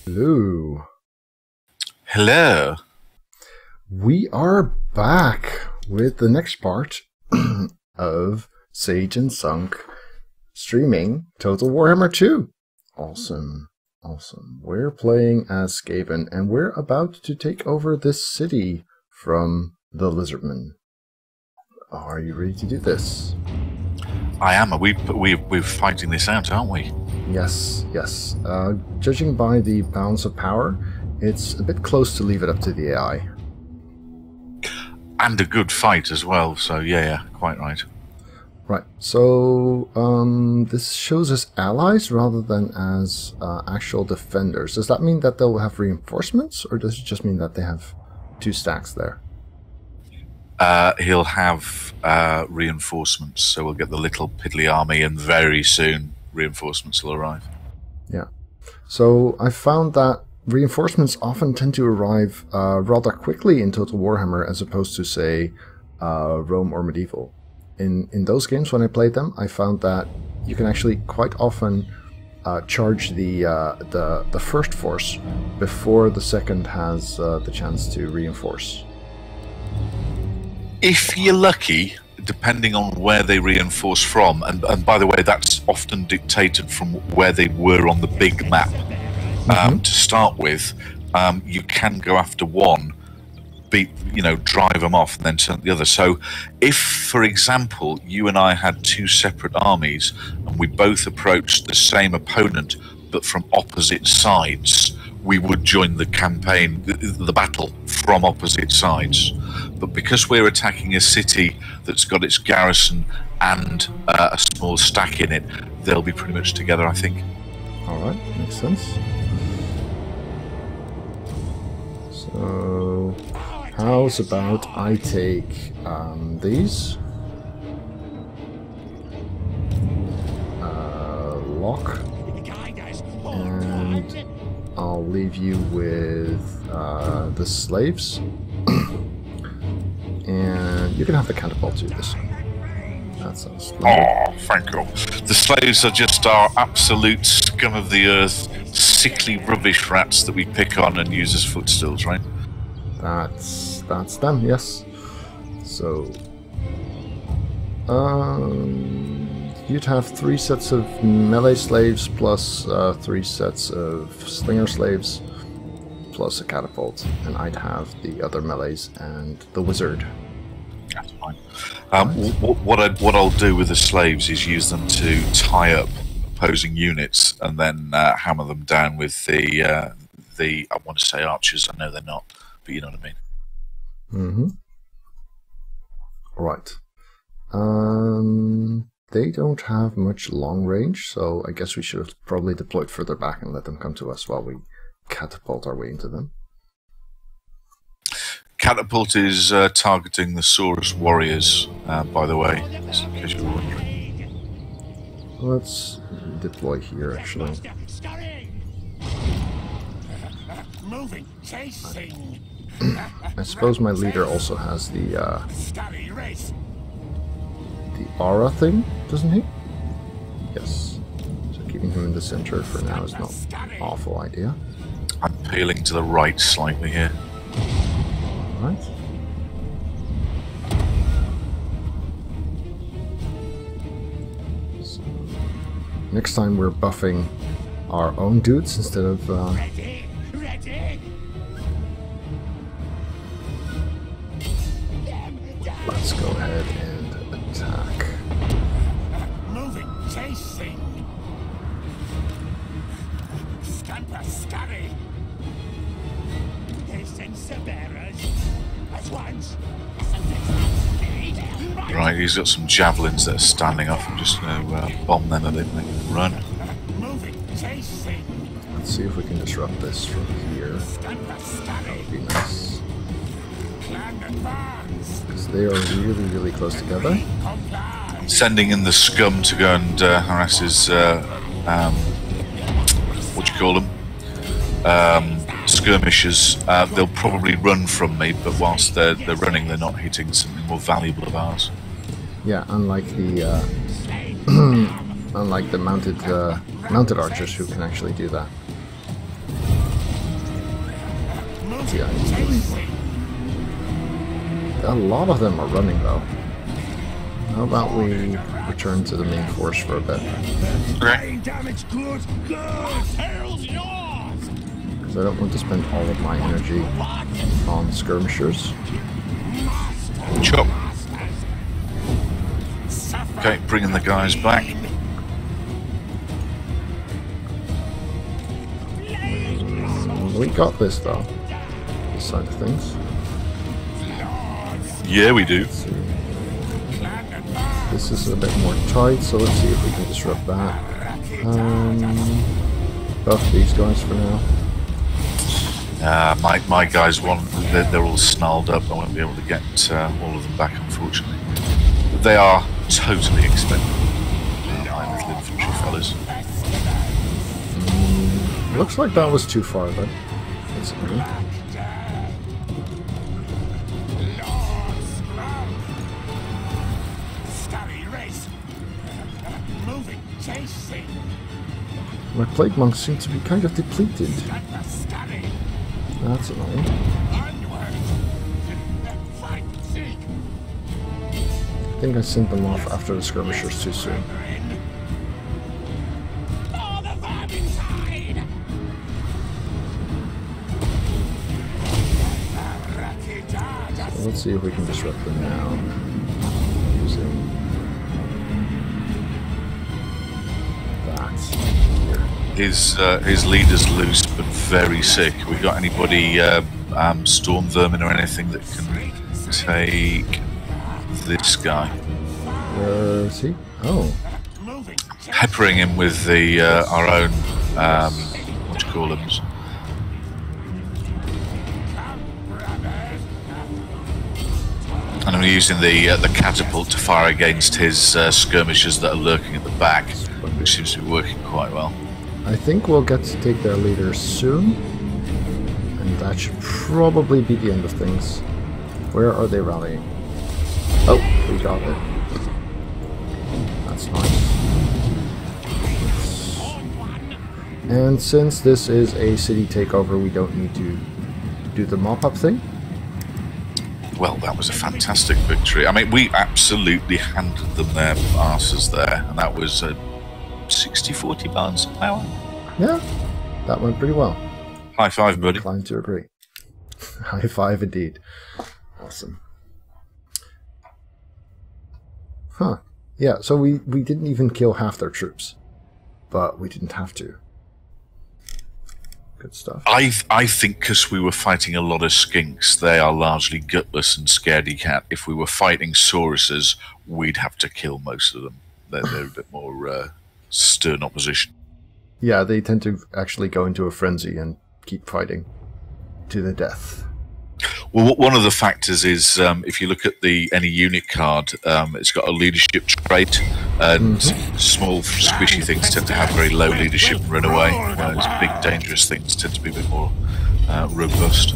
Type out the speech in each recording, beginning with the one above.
Hello. Hello. We are back with the next part of Sage and Zunk streaming Total Warhammer 2. Awesome. Awesome. We're playing as Skaven and we're about to take over this city from the Lizardmen. Are you ready to do this? I am. We're fighting this out, aren't we? Yes, yes. Judging by the balance of power, it's a bit close to leave it up to the AI. And a good fight as well, so yeah, quite right. Right, so this shows us allies rather than as actual defenders. Does that mean that they'll have reinforcements, or does it just mean that they have 2 stacks there? He'll have reinforcements, so we'll get the little piddly army, and very soon reinforcements will arrive. Yeah. So I found that reinforcements often tend to arrive rather quickly in Total Warhammer as opposed to, say, Rome or Medieval. In those games, when I played them, I found that you can actually quite often charge the first force before the second has the chance to reinforce. If you're lucky, depending on where they reinforce from, and by the way, that's often dictated from where they were on the big map. To start with, you can go after one, drive them off, and then turn the other. So, if, for example, you and I had 2 separate armies, and we both approached the same opponent, but from opposite sides, we would join the campaign, the battle, from opposite sides. But because we're attacking a city that's got its garrison and a small stack in it, they'll be pretty much together, I think. Alright, makes sense. So, how's about I take these? Lock. And I'll leave you with the slaves. And you can have the catapult too this one. That sounds lovely. Oh, thank you. The slaves are just our absolute scum of the earth, sickly rubbish rats that we pick on and use as footstools, right? That's them, yes. So, you'd have 3 sets of melee slaves plus 3 sets of slinger slaves plus a catapult, and I'd have the other melees and the wizard. That's fine. What I'll do with the slaves is use them to tie up opposing units and then hammer them down with the I want to say archers. I know they're not, but you know what I mean. Right. They don't have much long range, so I guess we should have probably deployed further back and let them come to us while we catapult our way into them. Catapult is targeting the Saurus warriors, by the way, just in case you're wondering. Let's deploy here, actually. I suppose my leader also has the aura thing, doesn't he? Yes. So keeping him in the center for now is not an awful idea. I'm peeling to the right slightly here. Alright. So, next time we're buffing our own dudes instead of let's go ahead and attack. Moving, chasing. Scamper, scurry. Right, he's got some javelins that are standing off. I'm just going to bomb them a bit and make them run. Let's see if we can disrupt this from here. That would be nice. Because they are really, really close together. Sending in the scum to go and harass his, what do you call them? Skirmishers. They'll probably run from me, but whilst they're running, they're not hitting something more valuable of ours. Yeah, unlike the unlike the mounted archers who can actually do that. Yeah, a lot of them are running though. How about we return to the main force for a bit? Okay. Because I don't want to spend all of my energy on skirmishers. Chop. Okay, bringing the guys back. We got this though. This side of things. Yeah, we do. This is a bit more tight, so let's see if we can disrupt that. Buff these guys for now. My guys they're all snarled up. I won't be able to get all of them back, unfortunately. They are totally expendable. My little infantry fellas. Looks like that was too far then. That's okay. My plague monks seem to be kind of depleted. That's annoying. I think I sent them off after the skirmishers too soon. So let's see if we can disrupt them now. Using that here. His leader's loose but very sick. We got anybody storm vermin or anything that can take this guy? Where is he? Oh. Peppering him with the our own what do you call them? And I'm using the catapult to fire against his skirmishers that are lurking at the back, which seems to be working quite well. I think we'll get to take their leader soon, and that should probably be the end of things. Where are they rallying? Oh, we got it. That's nice. And since this is a city takeover, we don't need to do the mop-up thing. Well, that was a fantastic victory. I mean, we absolutely handed them their asses there, and that was 60-40 balance of power. Yeah, that went pretty well. High five, buddy. Inclined to agree. High five indeed. Awesome. Huh. Yeah, so we didn't even kill half their troops. But we didn't have to. Good stuff. I think because we were fighting a lot of skinks, they are largely gutless and scaredy cat. If we were fighting sauruses, we'd have to kill most of them. They're a bit more stern opposition. Yeah, they tend to actually go into a frenzy and keep fighting to the death. Well, one of the factors is if you look at any unit card, it's got a leadership trait, and small, squishy things tend to have very low leadership and run away, whereas big, dangerous things tend to be a bit more robust.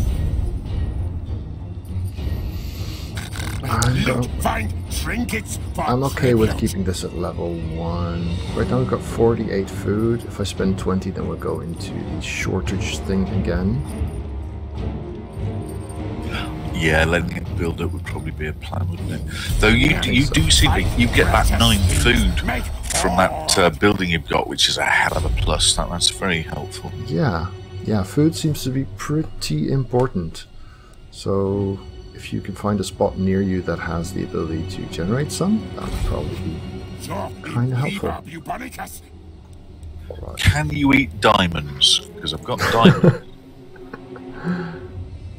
I'm okay with keeping this at level 1. Right now we've got 48 food. If I spend 20, then we'll go into the shortage thing again. Yeah, letting it build up would probably be a plan, wouldn't it? Though you do seem like you get that 9 food from that building you've got, which is a hell of a plus. That's very helpful. Yeah, food seems to be pretty important. So if you can find a spot near you that has the ability to generate some, that would probably be kind of helpful. Right. Can you eat diamonds? Because I've got diamonds.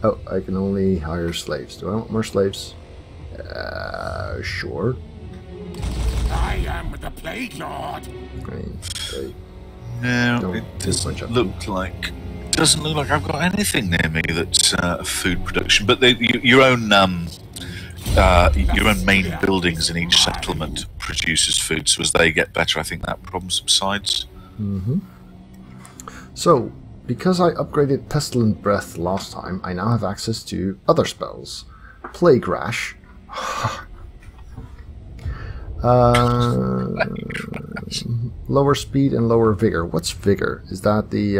Oh, I can only hire slaves. Do I want more slaves? Sure. I am the Plague Lord. No, it doesn't look like I've got anything near me that's food production. But your own main buildings in each settlement produces food. So as they get better, I think that problem subsides. So, because I upgraded Pestilent Breath last time, I now have access to other spells. Plague Rash. Lower speed and lower vigor. What's vigor? Is that the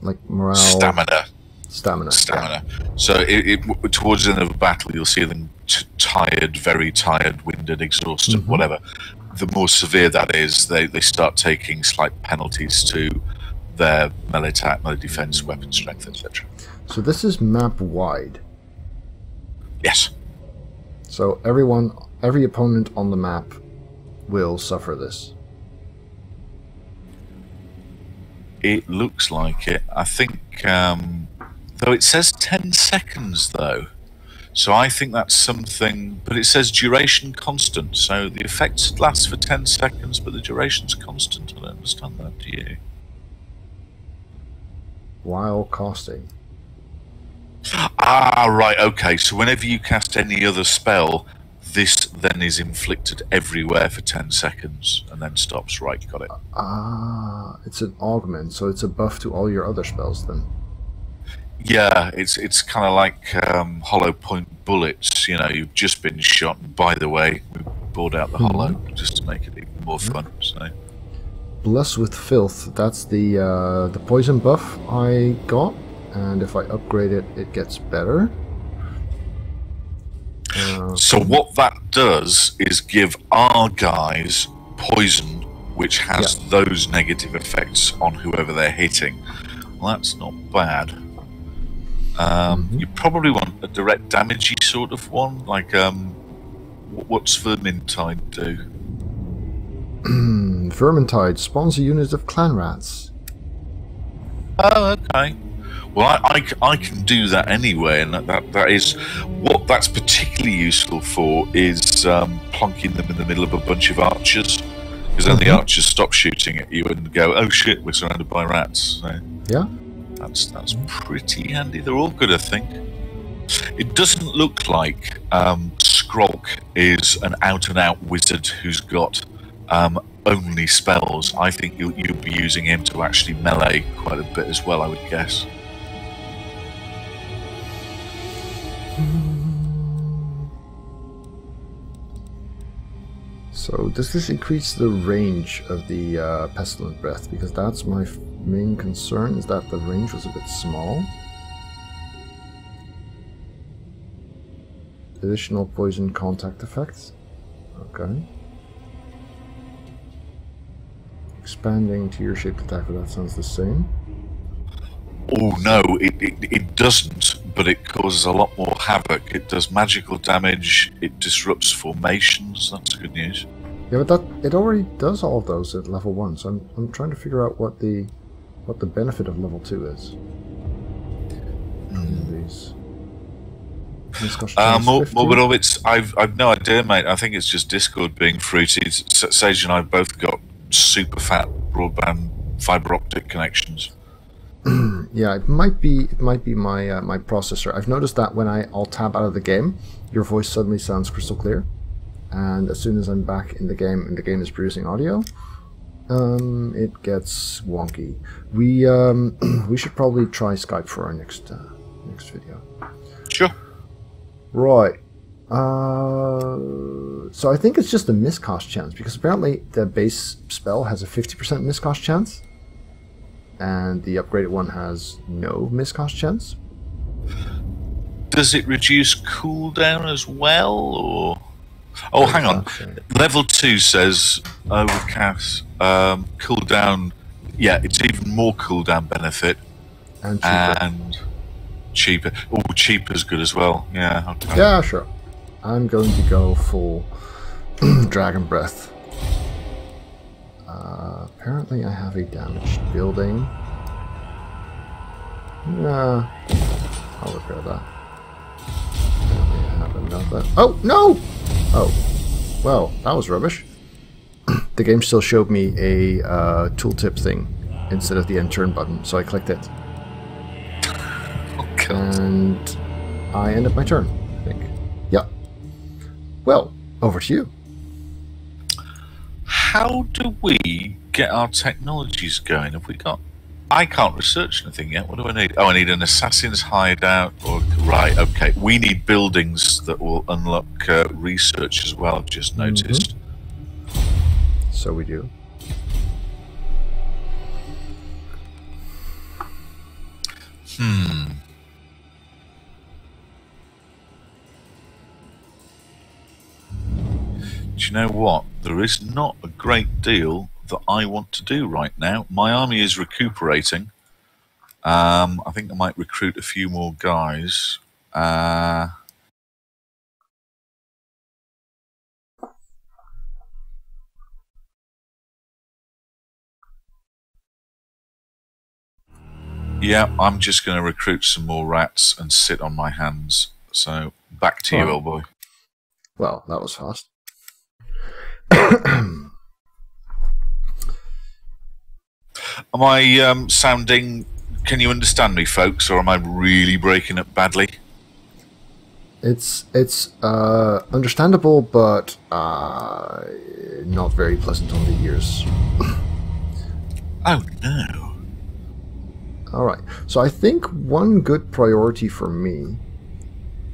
like morale? Stamina. Stamina. Stamina. So towards the end of a battle, you'll see them tired, very tired, winded, exhausted, whatever. The more severe that is, they start taking slight penalties to their melee attack, melee defense, weapon strength, etc. So this is map wide. Yes. So every opponent on the map will suffer this. It looks like it. I think, though it says 10 seconds, though. So I think that's something, but it says duration constant. So the effect lasts for 10 seconds, but the duration's constant. I don't understand that, do you? While casting. Ah, right, okay. So whenever you cast any other spell, this then is inflicted everywhere for 10 seconds and then stops. Right, got it. Ah, it's an augment, so it's a buff to all your other spells then. Yeah, it's kind of like hollow point bullets. You know, you've just been shot, and by the way, we brought out the hollow just to make it even more fun. So, Bless with Filth, that's the poison buff I got, and if I upgrade it, it gets better. So what that does is give our guys poison, which has those negative effects on whoever they're hitting. Well, that's not bad. You probably want a direct damagey sort of one, like what's Vermintide do? Vermintide spawns a unit of clan rats. Oh, okay. Well, I can do that anyway, and that is what that's particularly useful for is plonking them in the middle of a bunch of archers, because then the archers stop shooting at you and go, oh shit, we're surrounded by rats. So Yeah. that's pretty handy. They're all good, I think. It doesn't look like Skrolk is an out-and-out wizard who's got only spells. I think you'll be using him to actually melee quite a bit as well, I would guess. So does this increase the range of the Pestilent Breath? Because that's my main concern, is that the range was a bit small. Additional poison contact effects. Okay. Expanding to your shaped attack, but that sounds the same. Oh no, it doesn't, but it causes a lot more havoc. It does magical damage, it disrupts formations, that's good news. Yeah, but it already does all of those at level 1, so I'm trying to figure out what the benefit of level 2 is. These. More of it's I've no idea, mate. I think it's just Discord being fruity. Sage and I both got super fat broadband fiber optic connections. Yeah, it might be my my processor. I've noticed that when I'll tab out of the game, your voice suddenly sounds crystal clear, and as soon as I'm back in the game and the game is producing audio, it gets wonky. We should probably try Skype for our next video. Sure. Right. So I think it's just a miscast chance, because apparently the base spell has a 50% miscast chance, and the upgraded one has no miscast chance. Does it reduce cooldown as well, or? Oh, hang on. Level 2 says overcast cooldown. Yeah, it's even more cooldown benefit and cheaper. Oh, cheaper's good as well. Yeah. Okay. Yeah, sure. I'm going to go full Dragon Breath. Apparently I have a damaged building. Nah, I'll repair that. I have another. Oh, no! Oh, well, that was rubbish. The game still showed me a tooltip thing instead of the end turn button, so I clicked it. And I ended my turn, I think. Yeah. Well, over to you. How do we get our technologies going? Have we got... I can't research anything yet. What do I need? Oh, I need an assassin's hideout. Right, okay. We need buildings that will unlock research as well, I've just noticed. So we do. you know what? There is not a great deal that I want to do right now. My army is recuperating. I think I might recruit a few more guys. Yeah, I'm just going to recruit some more rats and sit on my hands. So, back to you, old boy. Well, that was fast. Am I sounding... Can you understand me, folks, or am I really breaking up badly? It's understandable, but not very pleasant on the ears. Oh, no. Alright, so I think one good priority for me...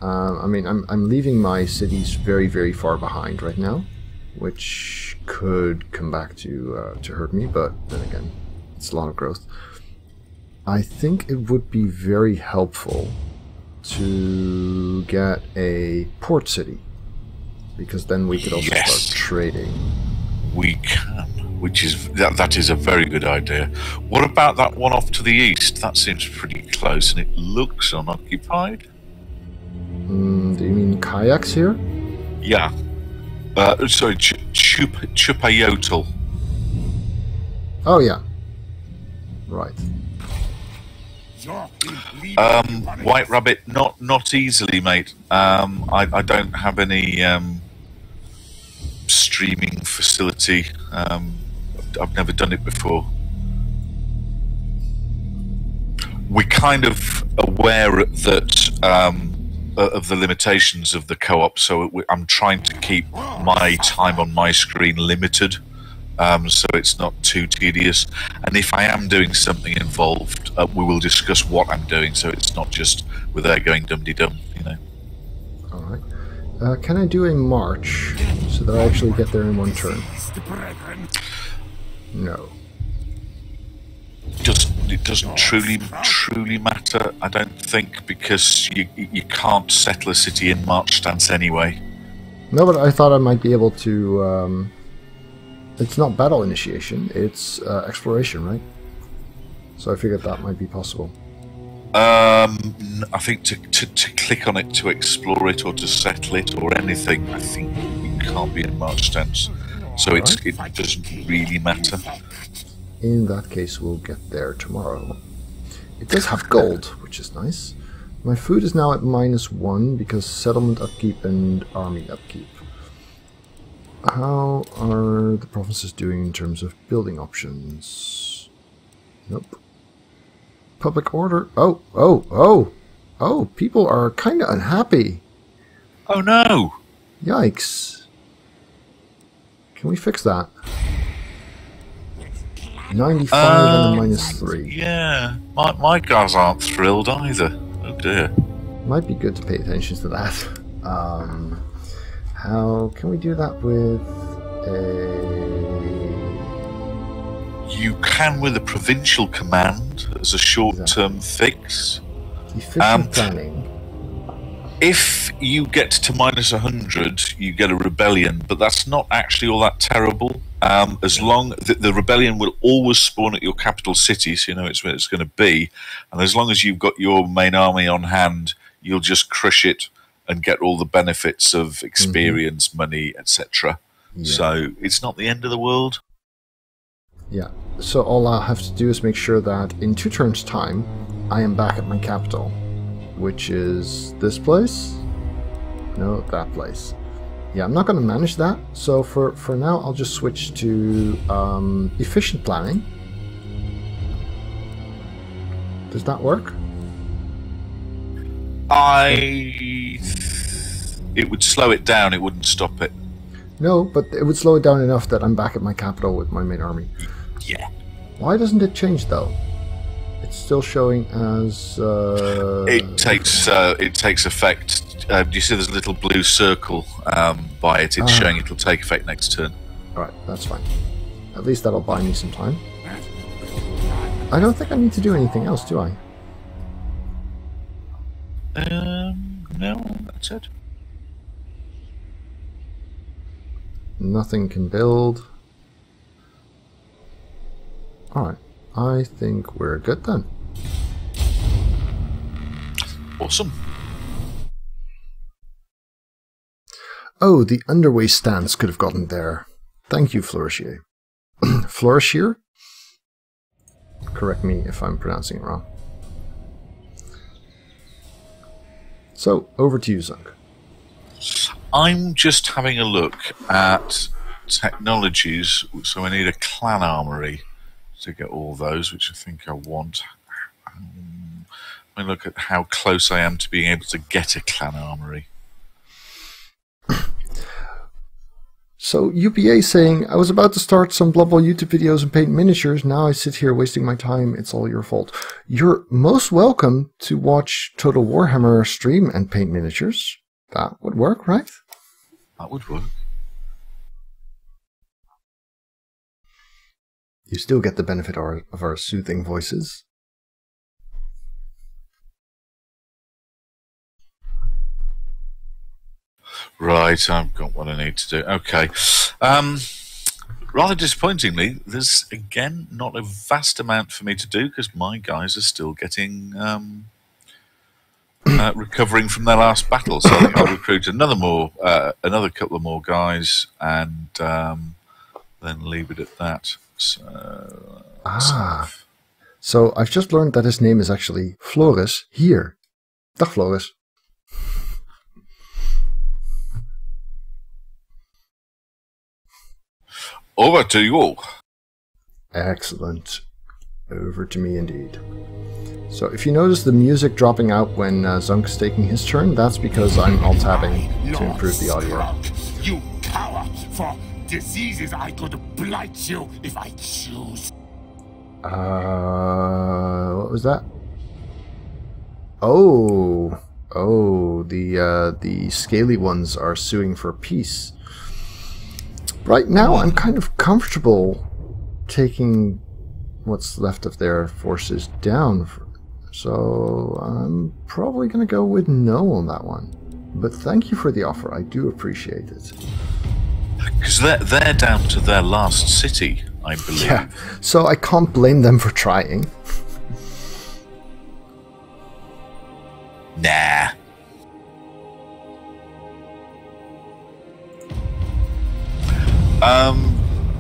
I mean, I'm leaving my cities very, very far behind right now, which could come back to hurt me, but then again, it's a lot of growth. I think it would be very helpful to get a port city, because then we could also start trading. We can, which is that is a very good idea. What about that one off to the east? That seems pretty close, and it looks unoccupied. Do you mean kayaks here? Yeah. Sorry, Chupayotl. Oh yeah. Right. White Rabbit, not easily, mate. I don't have any streaming facility. I've never done it before. We're kind of aware that of the limitations of the co-op, so I'm trying to keep my time on my screen limited. So it's not too tedious, and if I am doing something involved, we will discuss what I'm doing, so it's not just we're there going dum-de-dum, you know. Alright. Can I do a march so that I actually get there in one turn? No. It doesn't truly matter, I don't think, because you can't settle a city in March stance anyway. No, but I thought I might be able to... It's not battle initiation, it's exploration, right? So I figured that might be possible. I think to click on it to explore it or to settle it or anything, I think you can't be in March stance. So it doesn't really matter. In that case, we'll get there tomorrow. It does have gold, which is nice. My food is now at -1 because settlement upkeep and army upkeep. How are the provinces doing in terms of building options? Nope. Public order. Oh, people are kind of unhappy. Oh no! Yikes. Can we fix that? 95 and a -3. Yeah, my guys aren't thrilled either. Oh dear. Might be good to pay attention to that. How can we do that with a... You can with a provincial command as a short-term fix. Efficient planning. If you get to -100, you get a rebellion, but that's not actually all that terrible. As long the rebellion will always spawn at your capital city, so you know it's where it's going to be, and as long as you've got your main army on hand, you'll just crush it and get all the benefits of experience, money, etc. Yeah. So it's not the end of the world. Yeah. So all I'll have to do is make sure that in 2 turns' time, I am back at my capital, which is this place. No, that place. Yeah, I'm not going to manage that. So for now, I'll just switch to efficient planning. Does that work? It would slow it down, it wouldn't stop it. No, but it would slow it down enough that I'm back at my capital with my main army. Yeah. Why doesn't it change though? It's still showing as... It takes effect. Do you see there's a little blue circle by it? It's showing it'll take effect next turn. Alright, that's fine. At least that'll buy me some time. I don't think I need to do anything else, do I? No, that's it. Nothing can build. Alright, I think we're good then. Awesome. Oh, the underway stance could have gotten there. Thank you, Flourishier. Flourishier? Correct me if I'm pronouncing it wrong. So, over to you, Zunk. I'm just having a look at technologies, so I need a clan armory to get all those, which I think I want. Let me look at how close I am to being able to get a clan armory. So, UPA saying, I was about to start some Blood Bowl YouTube videos and paint miniatures. Now I sit here wasting my time. It's all your fault. You're most welcome to watch Total Warhammer stream and paint miniatures. That would work, right? That would work. You still get the benefit of our soothing voices. Right, I've got what I need to do. Okay. Rather disappointingly, there's, again, not a vast amount for me to do because my guys are still getting... recovering from their last battle. So I think I'll recruit another couple of more guys and then leave it at that. So I've just learned that his name is actually Floris here. Dag Floris. Over to you. Excellent. Over to me indeed. So if you notice the music dropping out when Zunk's taking his turn, that's because I'm alt-tabbing to improve the audio. Skrolk, you coward! For diseases I could blight you if I choose. What was that? Oh, the scaly ones are suing for peace. Right now, I'm kind of comfortable taking what's left of their forces down. So I'm probably going to go with no on that one. But thank you for the offer. I do appreciate it. Because they're down to their last city, I believe. Yeah, so I can't blame them for trying. Nah.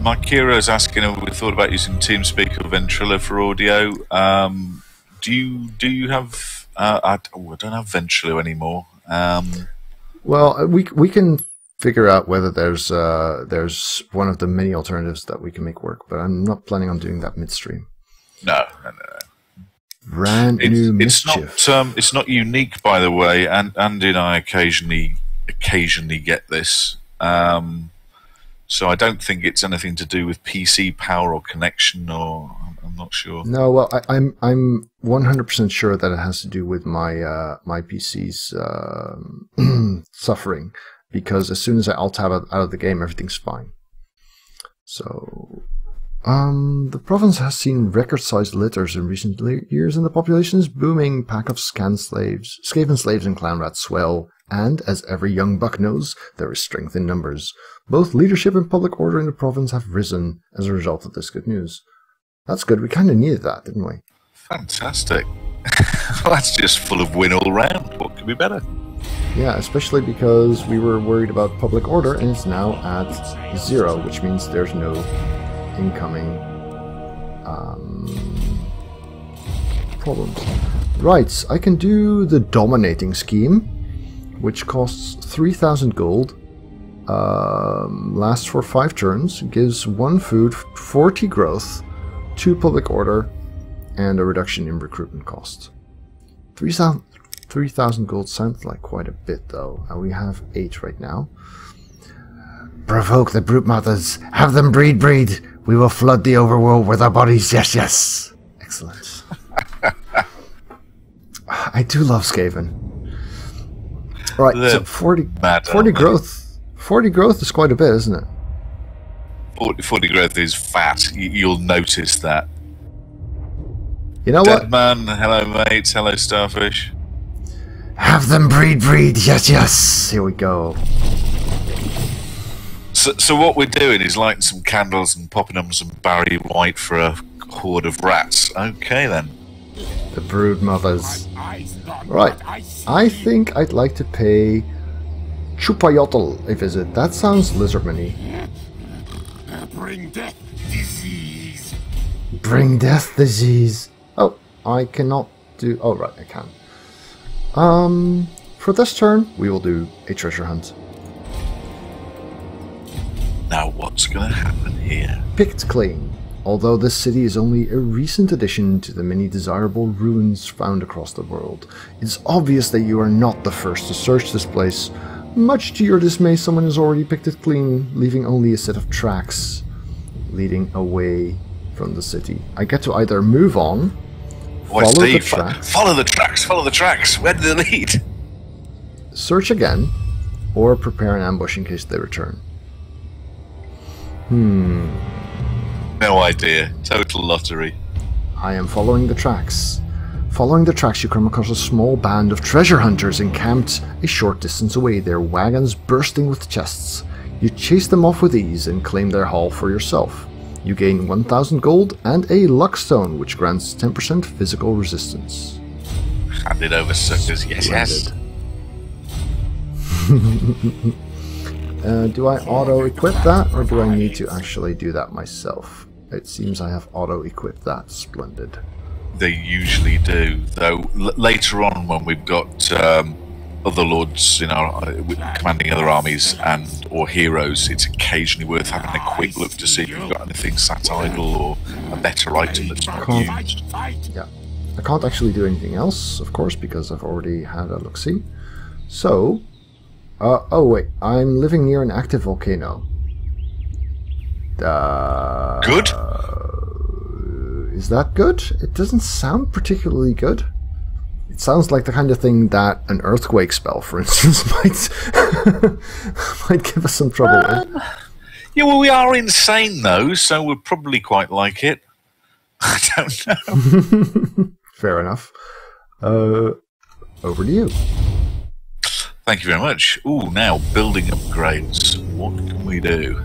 Makira's asking if we thought about using TeamSpeak or Ventrilo for audio. Do you have? I don't have Ventrilo anymore. Well, we can figure out whether there's one of the many alternatives that we can make work, but I'm not planning on doing that midstream. No. Brand new mischief. It's not unique, by the way. And Andy and I occasionally get this. So I don't think it's anything to do with PC power or connection, or I'm not sure. No, well, I'm 100% sure that it has to do with my my PC's suffering, because as soon as I alt-tab out of the game, everything's fine. So, the province has seen record-sized litters in recent years, and the population is booming. Pack of Skaven slaves and clan rats swell, and as every young buck knows, there is strength in numbers. Both leadership and public order in the province have risen as a result of this good news. That's good. We kind of needed that, didn't we? Fantastic. Well, that's just full of win all round. What could be better? Yeah, especially because we were worried about public order, and it's now at 0, which means there's no incoming problems. Right, I can do the dominating scheme, which costs 3,000 gold, lasts for 5 turns, gives 1 food, 40 growth, 2 public order, and a reduction in recruitment cost. 3,000 gold sounds like quite a bit, though, and we have 8 right now. Provoke the brute mothers, have them breed. We will flood the overworld with our bodies, yes. Excellent. I do love Skaven. Alright, so 40 growth. 40 growth is quite a bit, isn't it? 40 growth is fat. You'll notice that. You know what? Deadman, hello mates, hello starfish. Have them breed, yes. Here we go. So what we're doing is lighting some candles and popping on some Barry White for a horde of rats. Okay, then. The brood mothers. Right. I think I'd like to pay Chupayotl a visit. That sounds lizardman-y. Bring death, disease. Bring death, disease. Oh, I cannot do... Oh, right, I can. For this turn, we will do a treasure hunt. Now, what's going to happen here? Picked clean. Although this city is only a recent addition to the many desirable ruins found across the world, it's obvious that you are not the first to search this place. Much to your dismay, someone has already picked it clean, leaving only a set of tracks leading away from the city. I get to either move on, follow the tracks. Follow the tracks, follow the tracks. Where do they lead? Search again, or prepare an ambush in case they return. No idea. Total lottery. I am following the tracks. Following the tracks, you come across a small band of treasure hunters encamped a short distance away, their wagons bursting with chests. You chase them off with ease and claim their haul for yourself. You gain 1000 gold and a luck stone, which grants 10% physical resistance. Hand it over, suckers. Yes, yes. Do I auto-equip that, or do I need to actually do that myself? It seems I have auto-equipped that. Splendid. They usually do, though. Later on, when we've got other lords in our commanding other armies or heroes, it's occasionally worth having a quick look to see if you've got anything sat idle or a better item that's not used. Yeah, I can't actually do anything else, of course, because I've already had a look-see. So, oh wait, I'm living near an active volcano. Good. Is that good? It doesn't sound particularly good. It sounds like the kind of thing that an earthquake spell, for instance, might give us some trouble with. Yeah, well, we are insane, though, so we'll probably quite like it. I don't know. Fair enough. Over to you. Thank you very much. Ooh, now, building upgrades. What can we do?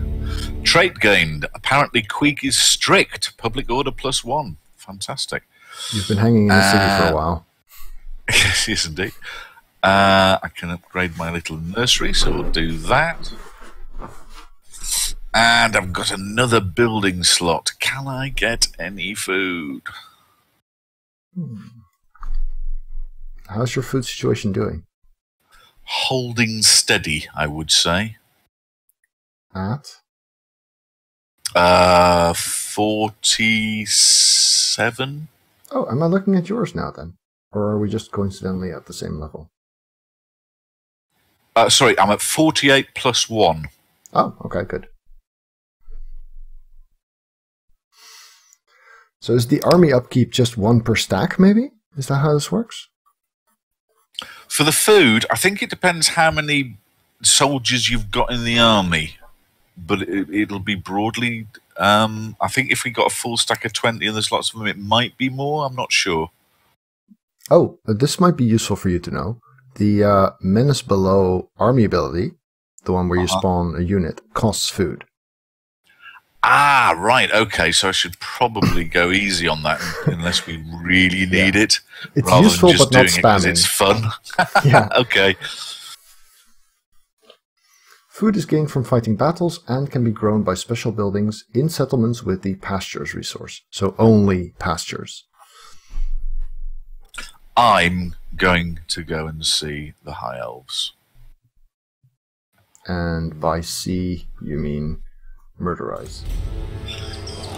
Trait gained. Apparently, Queek is strict. Public order +1. Fantastic. You've been hanging in the city for a while. Yes, indeed. I can upgrade my little nursery, so we'll do that. And I've got another building slot. Can I get any food? How's your food situation doing? Holding steady, I would say. At? 47. Oh, am I looking at yours now then? Or are we just coincidentally at the same level? Sorry, I'm at 48 +1. Oh, okay, good. So is the army upkeep just 1 per stack, maybe? Is that how this works? For the food, I think it depends how many soldiers you've got in the army. But it'll be broadly... I think if we got a full stack of 20 and there's lots of them, it might be more. I'm not sure. Oh, this might be useful for you to know. The Menace Below army ability, the one where you spawn a unit, costs food. Ah, right. Okay, so I should probably go easy on that unless we really need it. It's rather useful, than just but not doing spamming. it 'cause it's fun. Yeah. Okay. Food is gained from fighting battles and can be grown by special buildings in settlements with the pastures resource. So only pastures. I'm going to go and see the High Elves. And by see, you mean murderize.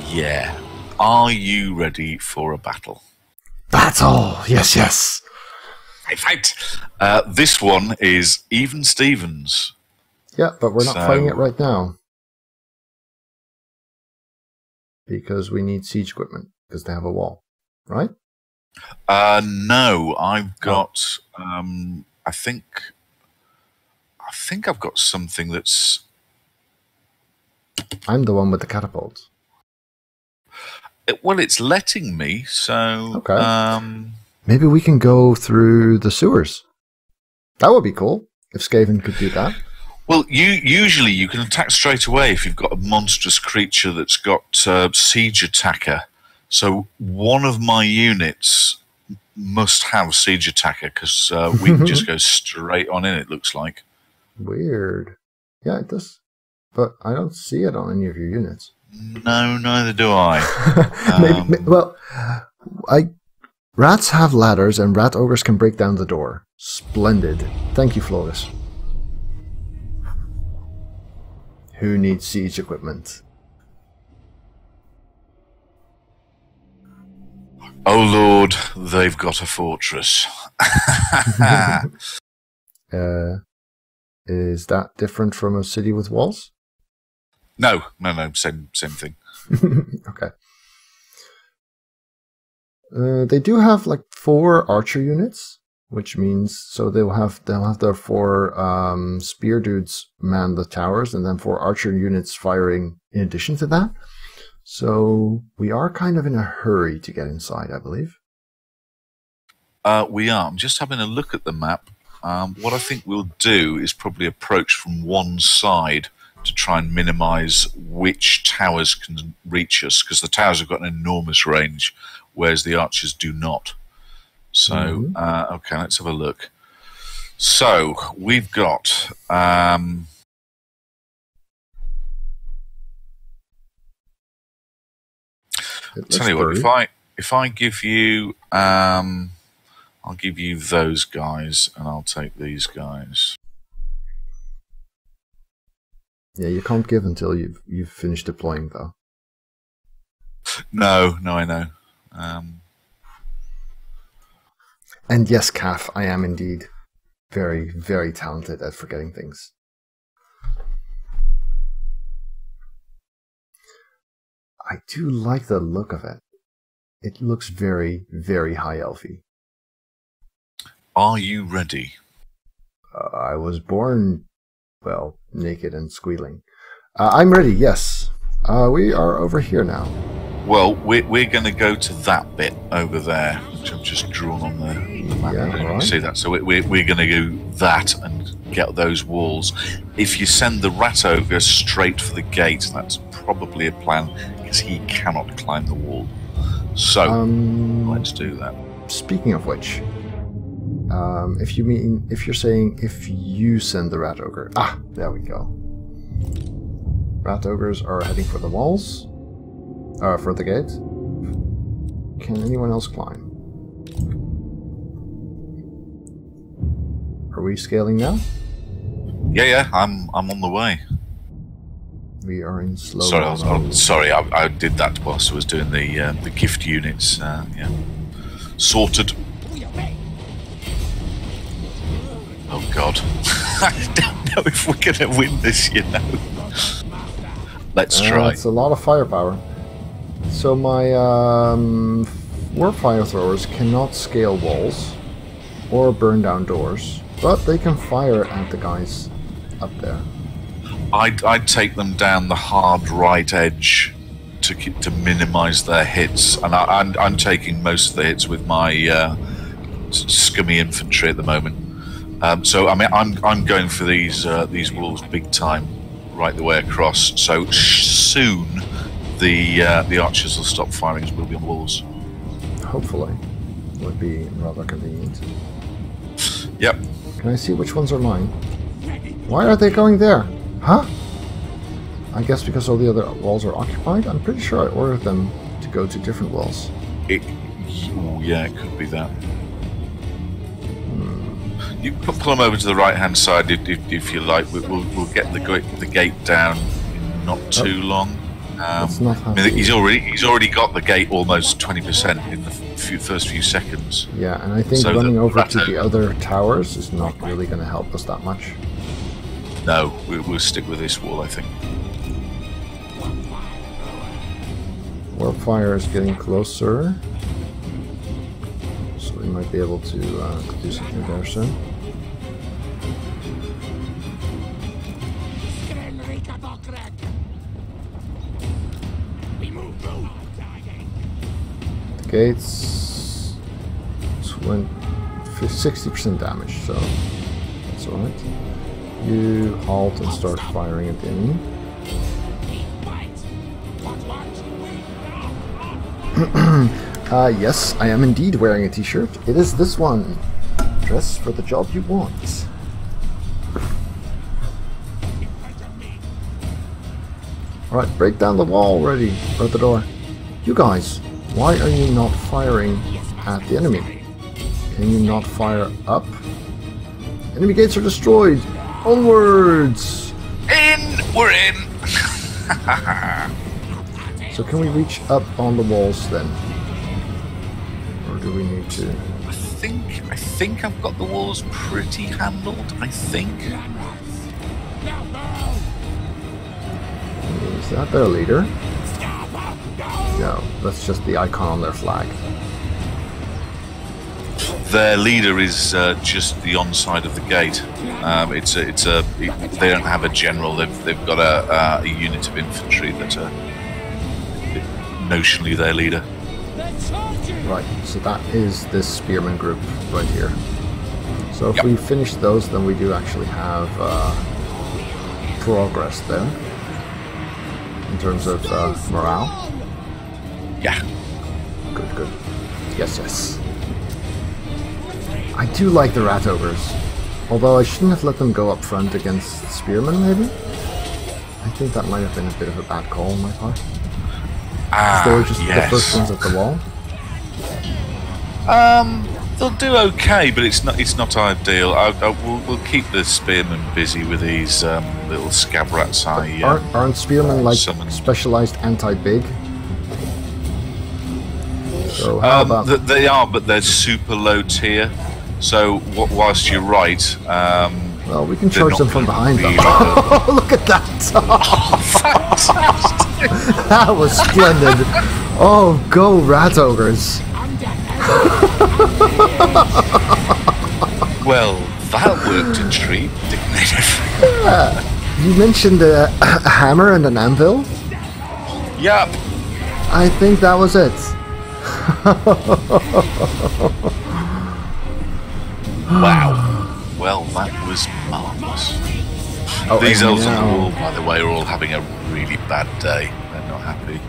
Yeah. Are you ready for a battle? Battle! Yes, yes! Fight! This one is Even Stevens. Yeah, but we're not fighting it right now. Because we need siege equipment, because they have a wall. Right? No, I've got... I think I've got something that's... I'm the one with the catapults. Well, it's letting me, so... Okay. Maybe we can go through the sewers. That would be cool, if Skaven could do that. Well, usually you can attack straight away if you've got a monstrous creature that's got siege attacker. So one of my units must have siege attacker because we can just go straight on in. It looks like weird. Yeah, it does, but I don't see it on any of your units. No, neither do I. Rats have ladders, and rat ogres can break down the door. Splendid. Thank you, Flawless. Who needs siege equipment? Oh Lord, they've got a fortress. Is that different from a city with walls? No, same thing. Okay. They do have like 4 archer units, which means so they'll have their 4 spear dudes man the towers, and then 4 archer units firing in addition to that. So we are kind of in a hurry to get inside, I believe. We are. I'm just having a look at the map. What I think we'll do is probably approach from one side to try and minimize which towers can reach us, because the towers have got an enormous range, whereas the archers do not. So, okay, let's have a look. So, we've got... tell you what, if I give you... I'll give you those guys, and I'll take these guys. Yeah, you can't give until you've finished deploying, though. No, I know. And yes, Calf, I am indeed very, very talented at forgetting things. I do like the look of it. It looks very, very high elfy. Are you ready? I was born, well, naked and squealing. I'm ready, yes. We are over here now. Well, we're going to go to that bit over there, which I've just drawn on the map. Yeah, right. See that? So we're going to do that and get those walls. If you send the rat ogre straight for the gate, that's probably a plan, because he cannot climb the wall. So let's do that. Speaking of which, if you're saying if you send the rat ogre, there we go. Rat ogres are heading for the walls. For the gate. Can anyone else climb? Are we scaling now? Yeah, I'm on the way. We are in slow. Sorry, I did that whilst I was doing the gift units. Yeah, sorted. Oh God, I don't know if we're gonna win this. You know. Let's try. It's a lot of firepower. So my warp fire throwers cannot scale walls or burn down doors, but they can fire at the guys up there. I'd take them down the hard right edge to minimise their hits, and I'm taking most of the hits with my scummy infantry at the moment. So I mean I'm going for these walls big time, right the way across. So soon. The archers will stop firing as we'll be on walls. Hopefully. Would be rather convenient. Yep. Can I see which ones are mine? Why are they going there? Huh? I guess because all the other walls are occupied? I'm pretty sure I ordered them to go to different walls. Yeah, it could be that. You pull them over to the right-hand side if you like. We'll get the gate down in not too long. He's already got the gate almost 20% in the first few seconds. Yeah, and I think running over to the other towers is not really going to help us that much. No, we'll stick with this wall, I think. Warp fire is getting closer, so we might be able to do something there soon. Gates 60% damage, so that's alright. You halt and start firing at the enemy. Yes, I am indeed wearing a t-shirt. It is this one. Dress for the job you want. Alright, break down the wall already. Or the door. You guys, why are you not firing at the enemy? Can you not fire up? Enemy gates are destroyed! Onwards! In! We're in! So can we reach up on the walls then? Or do we need to? I think I've got the walls pretty handled, I think. Is that their leader? No, that's just the icon on their flag. Their leader is just the on side of the gate. They don't have a general. They've got a unit of infantry that are notionally their leader. Right, so that is this spearman group right here. So if we finish those, then we do actually have progress there in terms of morale. Yeah. Good. Yes. I do like the rat ogres, although I shouldn't have let them go up front against spearmen. Maybe. I think that might have been a bit of a bad call on my part. They were just the first ones at the wall. They'll do okay, but it's not ideal. We'll keep the spearmen busy with these little scab rats. Aren't spearmen like specialized anti-big? So how about they are, but they're super low tier. So whilst you're right, well, we can charge them from behind them. Oh, look at that! Oh, fantastic! That was splendid. Oh, go rat ogres! Well, that worked a treat, didn't it? Yeah. You mentioned a hammer and an anvil? Yep. I think that was it. Wow. Well, that was marvellous. Oh, these elves on the wall, by the way, are all having a really bad day. They're not happy.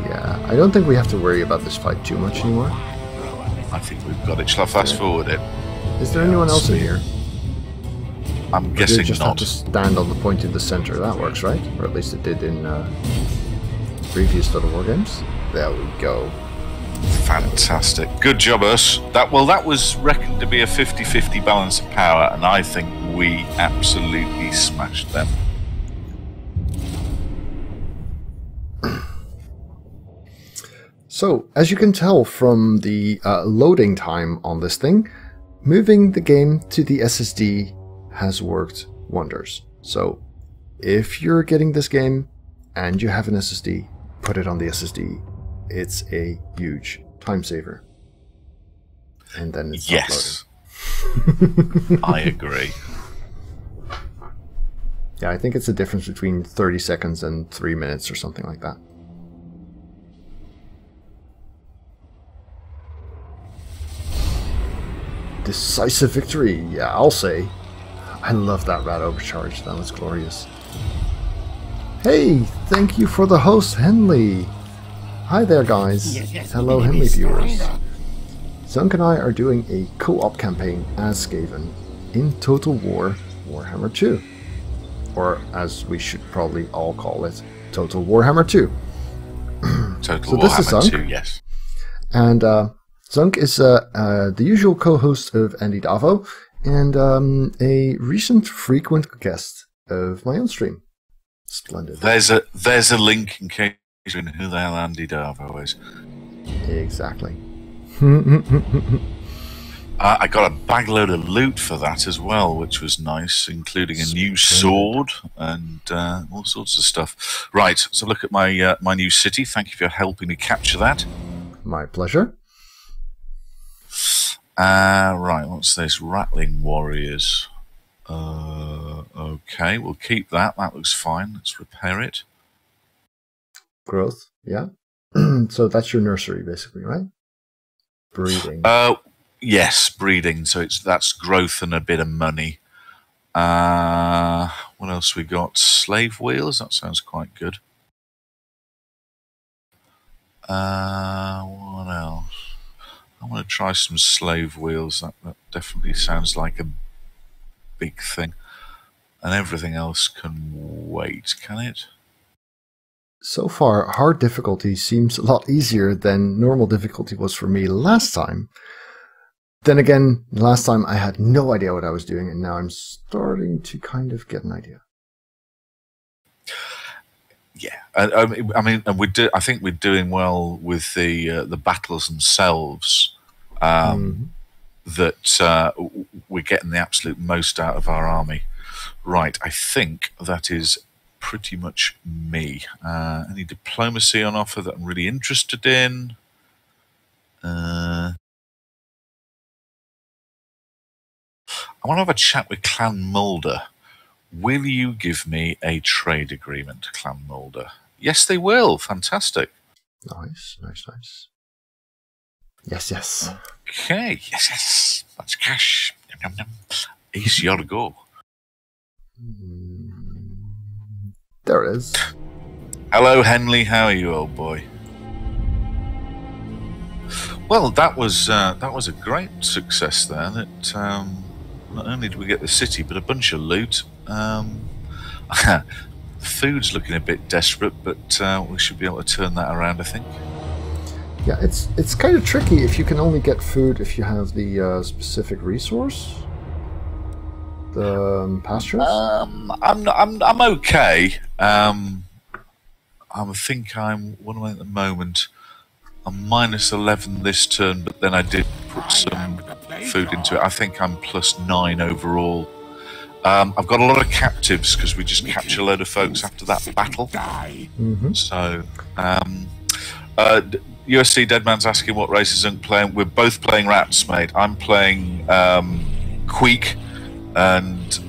Yeah, I don't think we have to worry about this fight too much anymore. I think we've got it. Shall I fast forward it? Is there anyone else in here? I'm guessing you just not. have to stand on the point in the center. That works, right? Or at least it did in previous Total War games. There we go. Fantastic. Good job, us. That was reckoned to be a 50-50 balance of power, and I think we absolutely smashed them. So, as you can tell from the loading time on this thing, moving the game to the SSD has worked wonders. So, if you're getting this game and you have an SSD, put it on the SSD. It's a huge time saver. And then it's yes. I agree. Yeah, I think it's a difference between 30 seconds and 3 minutes or something like that. Decisive victory, yeah, I'll say. I love that rat overcharge, that was glorious. Hey, thank you for the host, Henley. Hi there, guys. Hello, Henley viewers. Zunk and I are doing a co-op campaign as Skaven in Total War Warhammer 2. Or, as we should probably all call it, Total Warhammer 2. Total Warhammer 2, yes. And Zunk is the usual co-host of Andy Davo and a recent frequent guest of my own stream. Splendid. There's a link in case you know who the hell Andy Davo is. Exactly. I got a bagload of loot for that as well, which was nice, including a new sword and all sorts of stuff. Right, so look at my my new city. Thank you for helping me capture that. My pleasure. Right, what's this? Rattling Warriors. Okay, we'll keep that. That looks fine. Let's repair it. Growth, yeah. So that's your nursery, basically, right? Breeding. Yes, breeding. So that's growth and a bit of money. What else we got? Slave wheels. That sounds quite good. What else? I want to try some slave wheels. That definitely sounds like a big thing. And everything else can wait, can it? So far, hard difficulty seems a lot easier than normal difficulty was for me last time. Then again, last time I had no idea what I was doing, and now I'm starting to kind of get an idea. Yeah, I mean, and I think we're doing well with the battles themselves. That we're getting the absolute most out of our army. Right, I think that is pretty much me. Any diplomacy on offer that I'm really interested in? I want to have a chat with Clan Mulder. Will you give me a trade agreement, Clan Mulder? Yes, they will. Fantastic. Nice, nice, nice. Yes, yes. Okay, yes, yes. That's cash. Yum, yum, yum. Ace, you ought to go. There it is. Hello, Henley. How are you, old boy? Well, that was a great success there. That not only did we get the city, but a bunch of loot. The food's looking a bit desperate, but we should be able to turn that around, I think. Yeah, it's kind of tricky if you can only get food if you have the specific resource. The pastures. I'm okay. I think what am I at the moment? I'm -11 this turn, but then I did put some food into it. I think I'm +9 overall. I've got a lot of captives because we just captured a load of folks after that battle. So, USC Deadman's asking what race is Zunk playing. We're both playing rats, mate. I'm playing Queek, and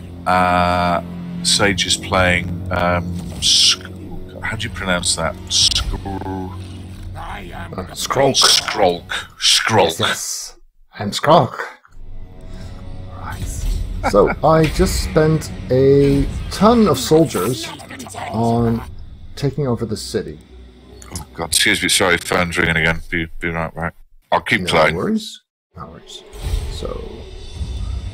Sage is playing. How do you pronounce that? Skrolk. Skrolk. Yes. I'm Skrolk. Right. So I just spent a ton of soldiers on taking over the city. Oh God, excuse me. Sorry, phone's ringing again. Be right back. I'll keep playing. No worries. No worries. So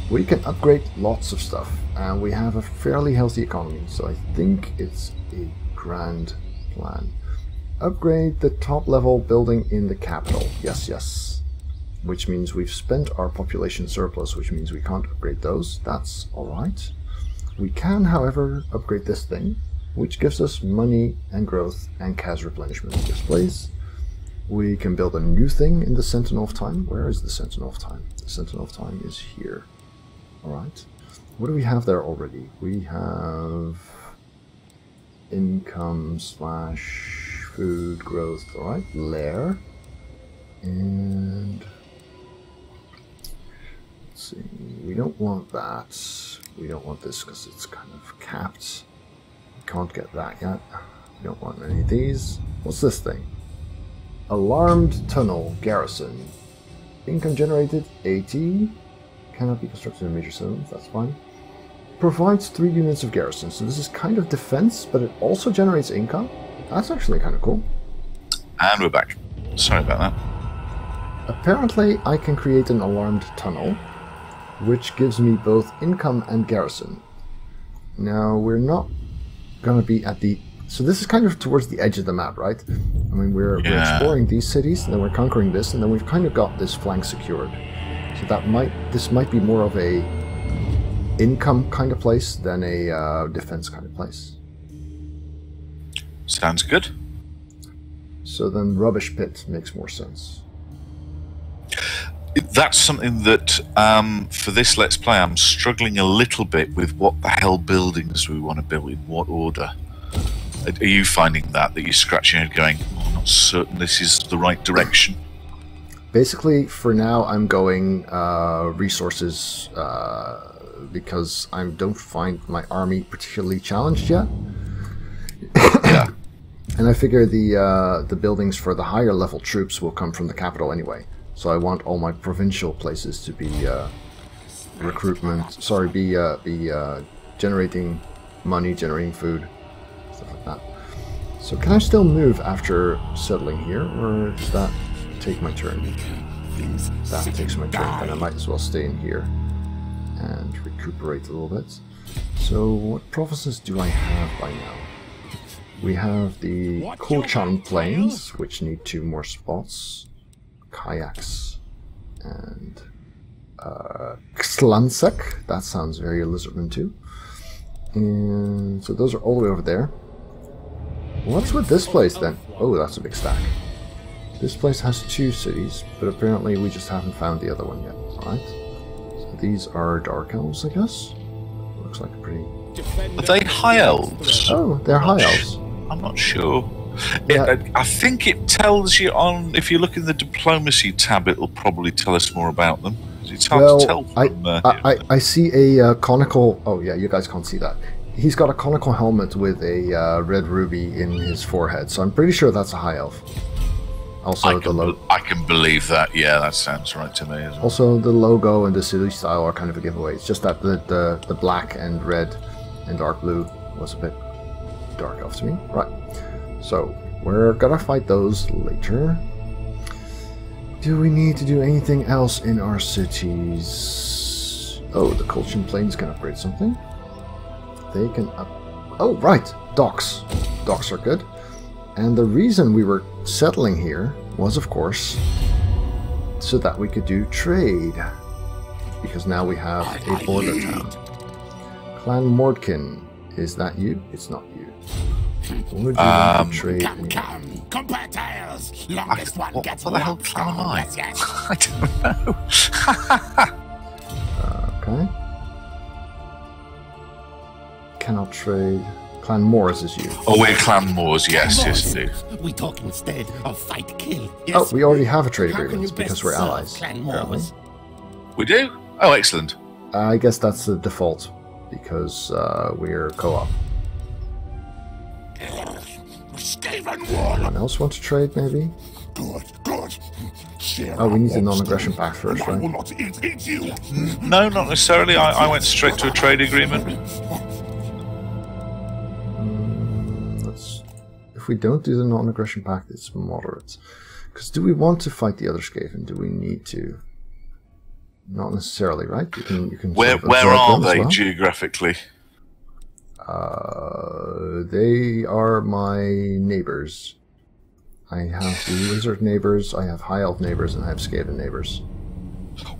we can upgrade lots of stuff, and we have a fairly healthy economy. So I think it's a grand plan. Upgrade the top level building in the capital. Yes, yes. Which means we've spent our population surplus, which means we can't upgrade those. That's alright. We can, however, upgrade this thing, which gives us money and growth and CAS replenishment displays. We can build a new thing in the Sentinel of Time. Where is the Sentinel of Time? The Sentinel of Time is here. Alright. What do we have there already? We have income / food growth. Alright, lair. And let's see. We don't want that. We don't want this because it's kind of capped. Can't get that yet. We don't want any of these. What's this thing? Alarmed tunnel garrison. Income generated 80. Cannot be constructed in major zones. That's fine. Provides 3 units of garrison. So this is kind of defense, but it also generates income. That's actually kind of cool. And we're back. Sorry about that. Apparently, I can create an alarmed tunnel, which gives me both income and garrison. Now, we're not going to be at the... So this is kind of towards the edge of the map, right? I mean, we're exploring these cities, and then we're conquering this, and then we've kind of got this flank secured. So this might be more of a income kind of place than a defense kind of place. Sounds good. So then Rubbish Pit makes more sense. That's something that, for this Let's Play, I'm struggling a little bit with what the hell buildings we want to build, in what order. Are you finding that you're scratching and going, oh, I'm not certain this is the right direction? Basically, for now, I'm going resources because I don't find my army particularly challenged yet. Yeah. And I figure the buildings for the higher level troops will come from the capital anyway. So I want all my provincial places to be recruitment. Sorry, be generating money, generating food, stuff like that. So can I still move after settling here, or does that take my turn? That takes my turn, then I might as well stay in here and recuperate a little bit. So what provinces do I have by now? We have the Kulchan Plains, which need 2 more spots, kayaks, and Xlansek, that sounds very Lizardman too. And so those are all the way over there. What's with this place then? Oh, that's a big stack. This place has 2 cities, but apparently we just haven't found the other one yet. Alright. So these are Dark Elves, I guess. Looks like a pretty... Are they High Elves? Oh, they're High Elves. I'm not sure. Yeah. I think it tells you on... If you look in the Diplomacy tab, it'll probably tell us more about them. It's hard to tell from... I see a conical... Oh yeah, you guys can't see that. He's got a conical helmet with a red ruby in his forehead, so I'm pretty sure that's a High Elf. Also, I can believe that. Yeah, that sounds right to me as well. Also, the logo and the city style are kind of a giveaway. It's just that the black and red and dark blue was a bit dark elf to me. Right. So, we're gonna fight those later. Do we need to do anything else in our cities? Oh, the Kulchan Plains can upgrade something. They can Oh, right! Docks. Docks are good. And the reason we were settling here was, of course, so that we could do trade. Because now we have a border town. Clan Mordkin. Is that you? It's not you. What would you want to trade? Competitors! Longest one gets what the hell clan am I? I don't know. Okay. Cannot trade. Clan Moors is you. Oh, we're Clan Moors, yes, indeed. We talk instead of fight kill. Yes. Oh, we already have a trade agreement because we're allies. We do? Oh, excellent. I guess that's the default because we're co-op. Anyone else want to trade, maybe? Good. Oh, we need a non-aggression pact first, right? No, not necessarily. I went straight to a trade agreement. If we don't do the non-aggression pact, it's moderate. Because do we want to fight the other Skaven? Do we need to? Not necessarily, right? You can. Where are they geographically? They are my neighbors. I have the lizard neighbors, I have high elf neighbors, and I have Skaven neighbors.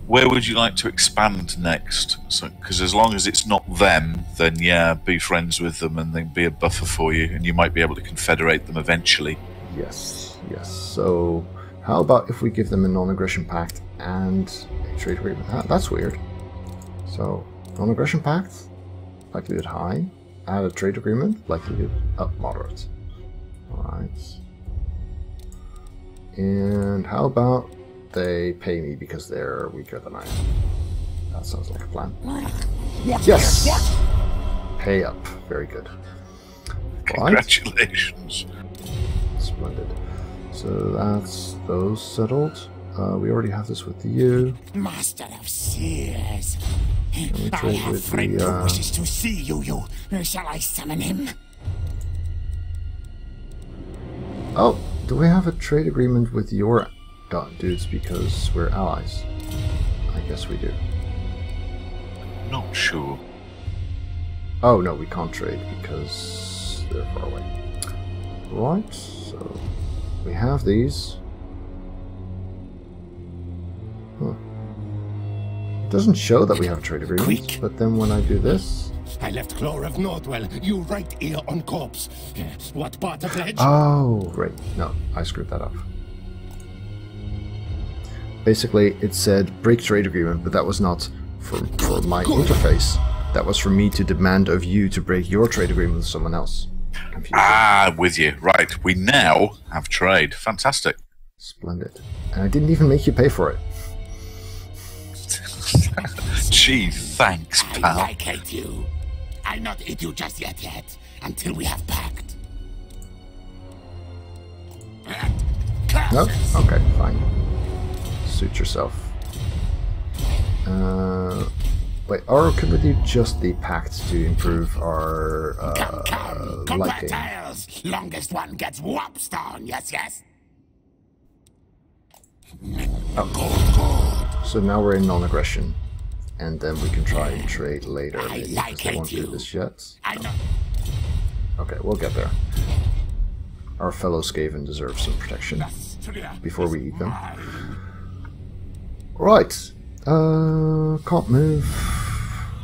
Where would you like to expand next? Because as long as it's not them, then yeah, be friends with them and then be a buffer for you, and you might be able to confederate them eventually. Yes. So, how about if we give them a non-aggression pact and a trade agreement? That's weird. So, non-aggression pact, likelihood high. Add a trade agreement, likelihood moderate. Alright. And how about they pay me because they're weaker than I am? That sounds like a plan. Yes! Pay up. Very good. Congratulations. Splendid. So that's those settled. We already have this with you. Master of Seers. I have a friend who wishes to see you. Shall I summon him? Oh, do we have a trade agreement with your dudes because we're allies? I guess we do. Not sure. Oh no, we can't trade because they're far away. Right, so we have these. Huh. It doesn't show that we have a trade agreement, but then when I do this... I left Clore of Nordwell, you right ear on corpse. What part of pledge? Oh, right. No, I screwed that up. Basically, it said break trade agreement, but that was not for my interface. That was for me to demand of you to break your trade agreement with someone else. Confusing. Ah, with you. Right, we now have trade. Fantastic. Splendid. And I didn't even make you pay for it. Gee, thanks, pal. I hate you. I'll not eat you just yet, until we have pact. No? Okay, fine. Suit yourself. Wait, or could we do just the pact to improve our Come light gain? reptiles! Longest one gets whops down, yes, yes? So now we're in non-aggression. And then we can try and trade later, maybe, like because I won't do you. this yet. I know. Okay, we'll get there. Our fellow Skaven deserves some protection before we eat them. Right. Can't move.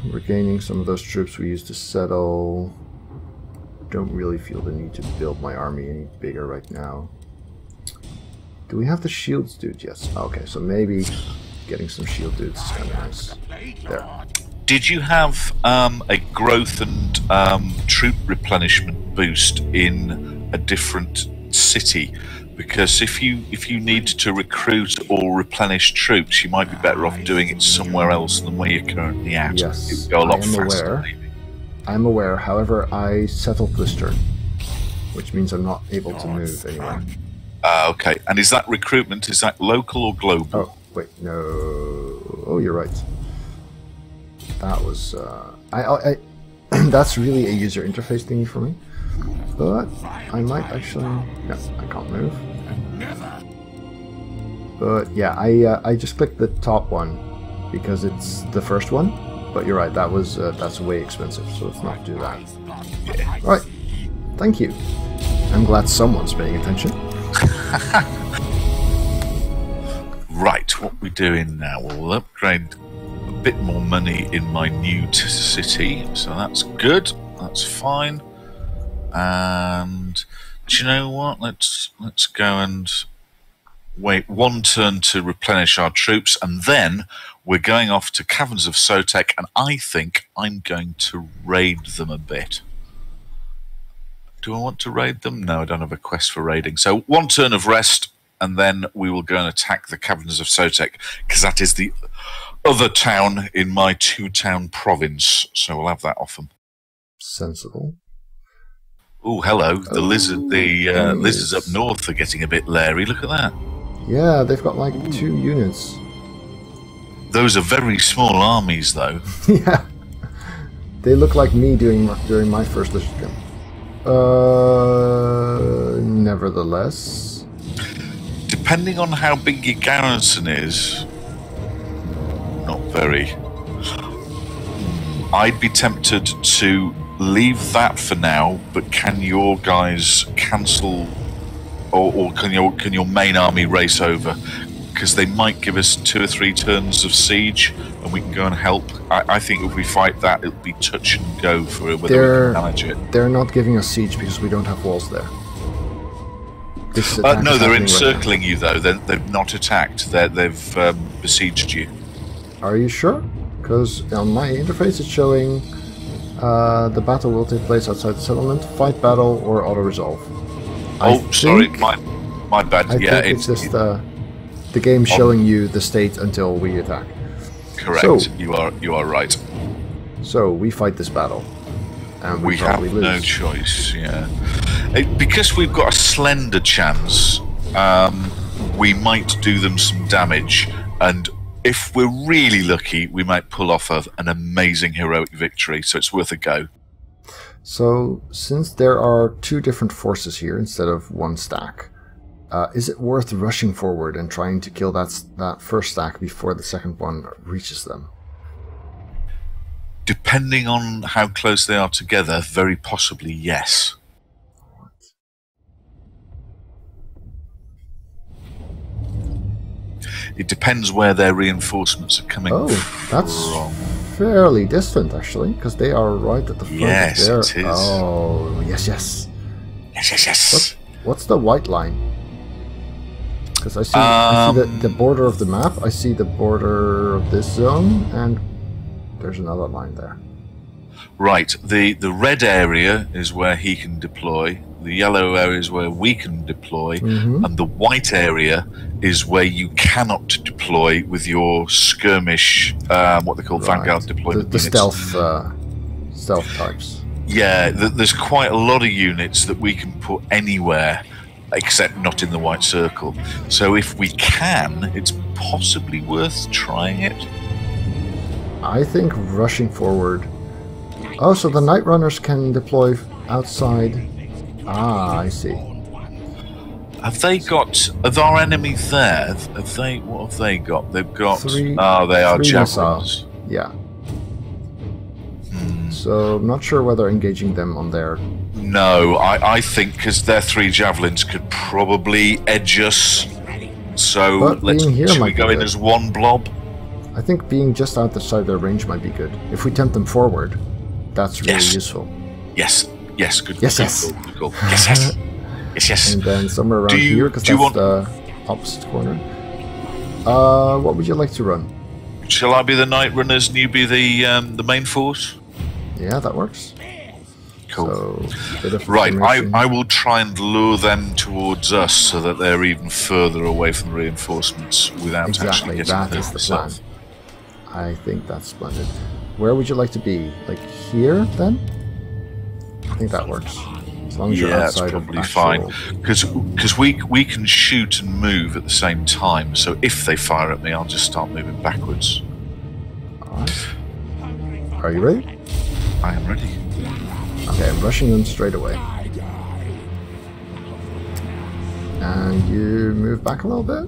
Regaining some of those troops we used to settle. Don't really feel the need to build my army any bigger right now. Do we have the shields dude? Yes. Okay, so maybe getting some shield dudes is kind of nice. There. Did you have a growth and troop replenishment boost in a different city? Because if you need to recruit or replenish troops, you might be better off doing it somewhere else than where you're currently at. Yes, it would go a lot I am faster. aware. Maybe. I'm aware. However, I settled this turn, which means I'm not able to move anywhere. Okay. And is that recruitment? Is that local or global? Oh, wait, no. Oh, you're right. That was I that's really a user interface thingy for me. But I might actually... No, I can't move. But yeah, I just clicked the top one because it's the first one. But you're right, that was that's way expensive, so let's not do that. Yeah. Right, thank you. I'm glad someone's paying attention. Right, what we doing now? We'll upgrade a bit more money in my new city, so that's good. That's fine. And do you know what? Let's go and wait one turn to replenish our troops, and then we're going off to Caverns of Sotek, and I think I'm going to raid them a bit. Do I want to raid them? No, I don't have a quest for raiding. So one turn of rest, and then we will go and attack the Caverns of Sotek, because that is the other town in my two-town province. So we'll have that off them. Sensible. Oh, hello. The lizard, the lizards up north are getting a bit leery. Look at that. Yeah, they've got like 2 units. Those are very small armies, though. Yeah. They look like me during my first Lich King. Nevertheless. Depending on how big your garrison is, not very. I'd be tempted to leave that for now, but can your guys cancel, or can your main army race over? Because they might give us 2 or 3 turns of siege, and we can go and help. I think if we fight that, it'll be touch and go for whether we can manage it. They're not giving us siege because we don't have walls there. No, they're encircling you though. They've not attacked. They've besieged you. Are you sure? Because on my interface it's showing the battle will take place outside the settlement, fight battle, or auto-resolve. Sorry, my bad. I think it's just the game showing you the state until we attack. Correct. So, you are right. So we fight this battle, and we have probably lose. No choice. Yeah, because we've got a slender chance. We might do them some damage, and if we're really lucky, we might pull off an amazing heroic victory. So it's worth a go. So since there are 2 different forces here instead of 1 stack, is it worth rushing forward and trying to kill that first stack before the second one reaches them? Depending on how close they are together, very possibly yes. It depends where their reinforcements are coming from. Oh, that's fairly distant, actually, because they are right at the front. Yes, there. it is. Oh, yes, yes. Yes. What's the white line? Because I see the border of the map, I see the border of this zone, and there's another line there. Right, the red area is where he can deploy, the yellow area is where we can deploy, and the white area is where you cannot deploy with your skirmish, what they call vanguard deployment the units. stealth types. Yeah, there's quite a lot of units that we can put anywhere except not in the white circle. So if we can, it's possibly worth trying it. I think rushing forward. Oh, so the Night Runners can deploy outside. Ah, I see. Have they got? Are our enemies there? Have they? What have they got? They've got. They are javelins. Yeah. So I'm not sure whether engaging them on there. No, I think because their 3 javelins could probably edge us. So should we go in as one blob? I think being just outside their range might be good. If we tempt them forward, that's really useful. Yes. Yes. Good. Yes. Good, Yes. Good, good, good. Yes. Yes. Yes. Yes. And then somewhere around here, because that's the opposite corner. What would you like to run? Shall I be the Night Runners and you be the main force? Yeah, that works. Cool. So, bit of right, I will try and lure them towards us so that they're even further away from the reinforcements without actually getting hurt. That is the plan. I think that's splendid. Where would you like to be? Like here, then? I think that works. As long as you're outside that's probably fine. Because we can shoot and move at the same time. So if they fire at me, I'll just start moving backwards. Alright. Are you ready? I am ready. Okay, I'm rushing them straight away. And you move back a little bit?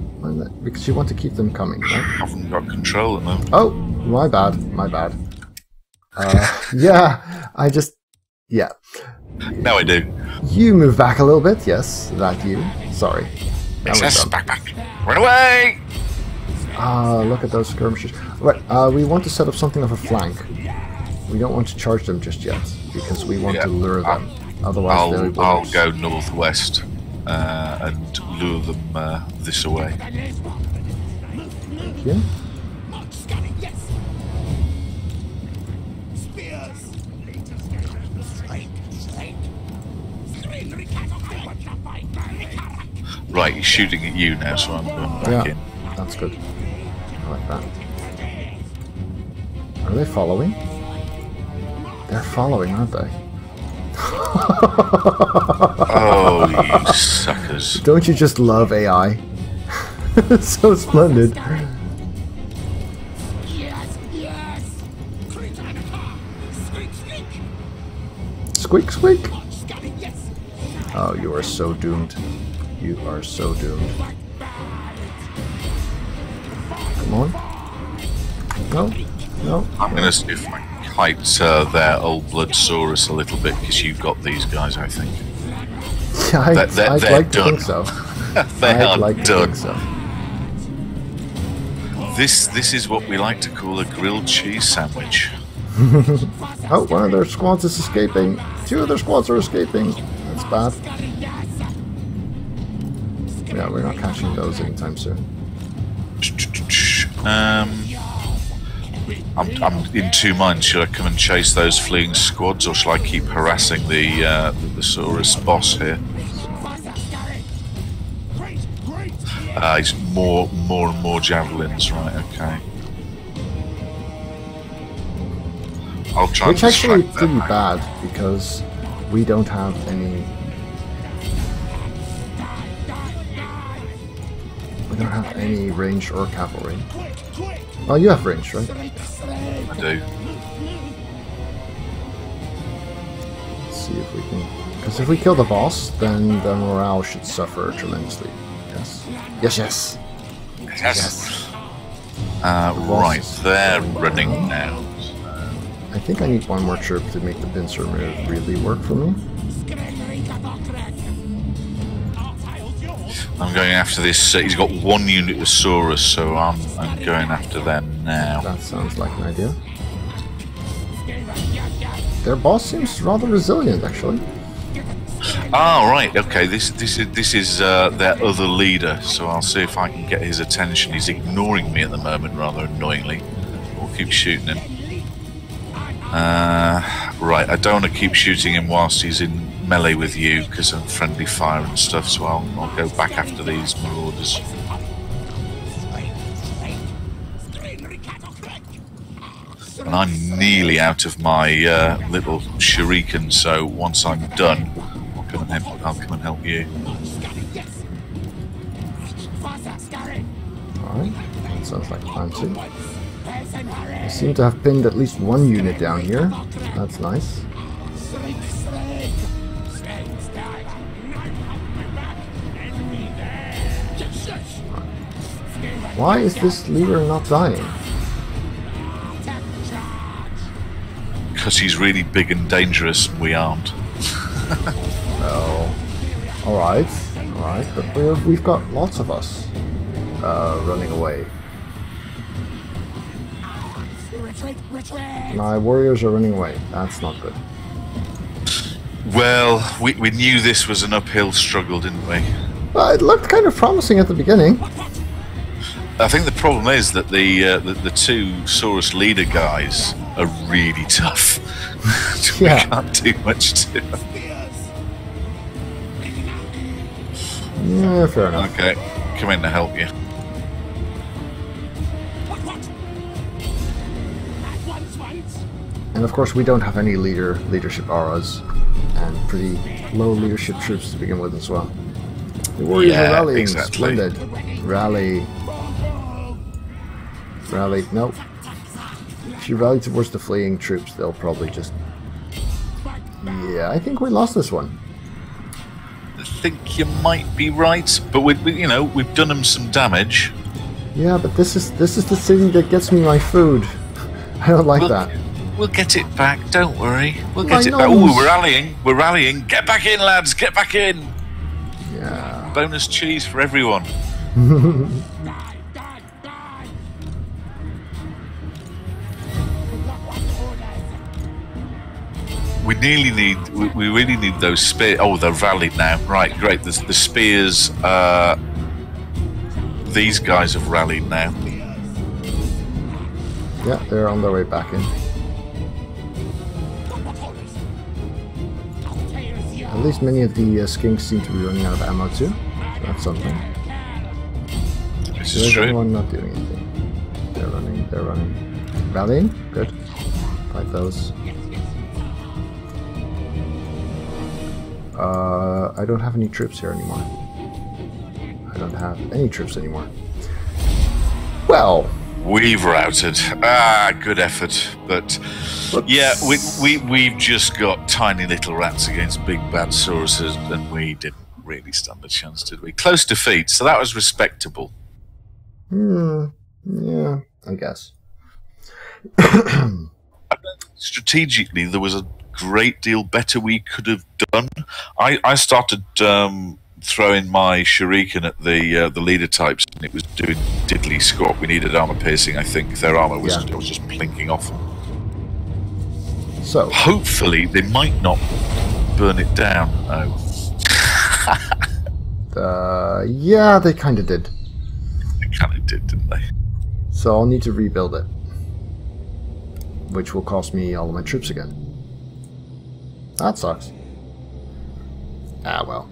Because you want to keep them coming, right? I haven't got control of them. Oh, my bad, my bad. Yeah, I just... Yeah. Now I do. You move back a little bit, yes, that you. Sorry. Yes, back. Run away! Look at those skirmishers. Right, we want to set up something of a flank. We don't want to charge them just yet, because we want to lure them. Otherwise, I'll go northwest and lure them this way. Thank you. Right, he's shooting at you now, so I'm going back in. That's good. I like that. Are they following? They're following, aren't they? Oh, you suckers. Don't you just love AI? It's so splendid. Squeak, squeak. Oh, you are so doomed. You are so doomed. Come on. No, no. I'm going to see if I can kite their old Bloodsaurus a little bit, because you've got these guys, I think. Yeah, I'd like to think so. I'd like to think so. This is what we like to call a grilled cheese sandwich. Oh, one of their squads is escaping. 2 of their squads are escaping. That's bad. Yeah, we're not catching those anytime soon. I'm in 2 minds. Should I come and chase those fleeing squads, or shall I keep harassing the Saurus boss here? It's more and more javelins, right? Okay. I'll try. Which actually is pretty bad because we don't have any. We don't have any range or cavalry. Oh, you have range, right? I do. Let's see if we can. Because if we kill the boss, then the morale should suffer tremendously. Yes. Yes. Yes. Yes. Right, they're running now. I think I need one more troop to make the pincer move really work for me. I'm going after this. He's got 1 unit of Saurus, so I'm going after them now. That sounds like an idea. Their boss seems rather resilient, actually. Ah, right. Okay. This is their other leader. So I'll see if I can get his attention. He's ignoring me at the moment, rather annoyingly. We'll keep shooting him. Right. I don't want to keep shooting him whilst he's in melee with you because of friendly fire and stuff. So I'll go back after these marauders. And I'm nearly out of my little shuriken. So once I'm done, I'll come and help you. Alright, that sounds like a plan too. I seem to have pinned at least one unit down here. That's nice. Why is this leader not dying? Because he's really big and dangerous and we aren't. Oh, alright, but we've got lots of us running away. My warriors are running away. That's not good. Well, we knew this was an uphill struggle, didn't we? Well, it looked kind of promising at the beginning. I think the problem is that the two Saurus leader guys are really tough. We can't do much to them. Yeah, fair enough. Okay, come in to help you. And of course, we don't have any leadership auras, and pretty low leadership troops to begin with as well. The warriors are rallying. Exactly. Splendid. Rally. Nope. If you rally towards the fleeing troops, they'll probably just... Yeah, I think we lost this one. I think you might be right, but we've done them some damage. Yeah, but this is the city that gets me my food. I don't like that. We'll get it back. Don't worry. We'll get it back. Oh, we're rallying. We're rallying. Get back in, lads. Get back in. Yeah. Bonus cheese for everyone. We really need those spears. Oh, they're rallied now. Right, great. The spears. These guys have rallied now. Yeah, they're on their way back in. At least many of the skinks seem to be running out of ammo too. So that's something. This is true. Everyone not doing anything. They're running. Rallying? Good. Fight those. I don't have any troops here anymore. I don't have any troops anymore. Well, we've routed. Good effort. But whoops. Yeah, we've just got tiny little rats against big bad sauruses, and we didn't really stand a chance, did we? Close defeat, so that was respectable. Yeah, I guess. Strategically, there was a great deal better we could have done. I started throwing my shuriken at the leader types, and it was doing diddly squat. We needed armor piercing. I think their armor was just plinking off them. So hopefully they might not burn it down. Yeah, they kind of did. They kind of did, didn't they? So I'll need to rebuild it, which will cost me all of my troops again. That sucks. Ah, well.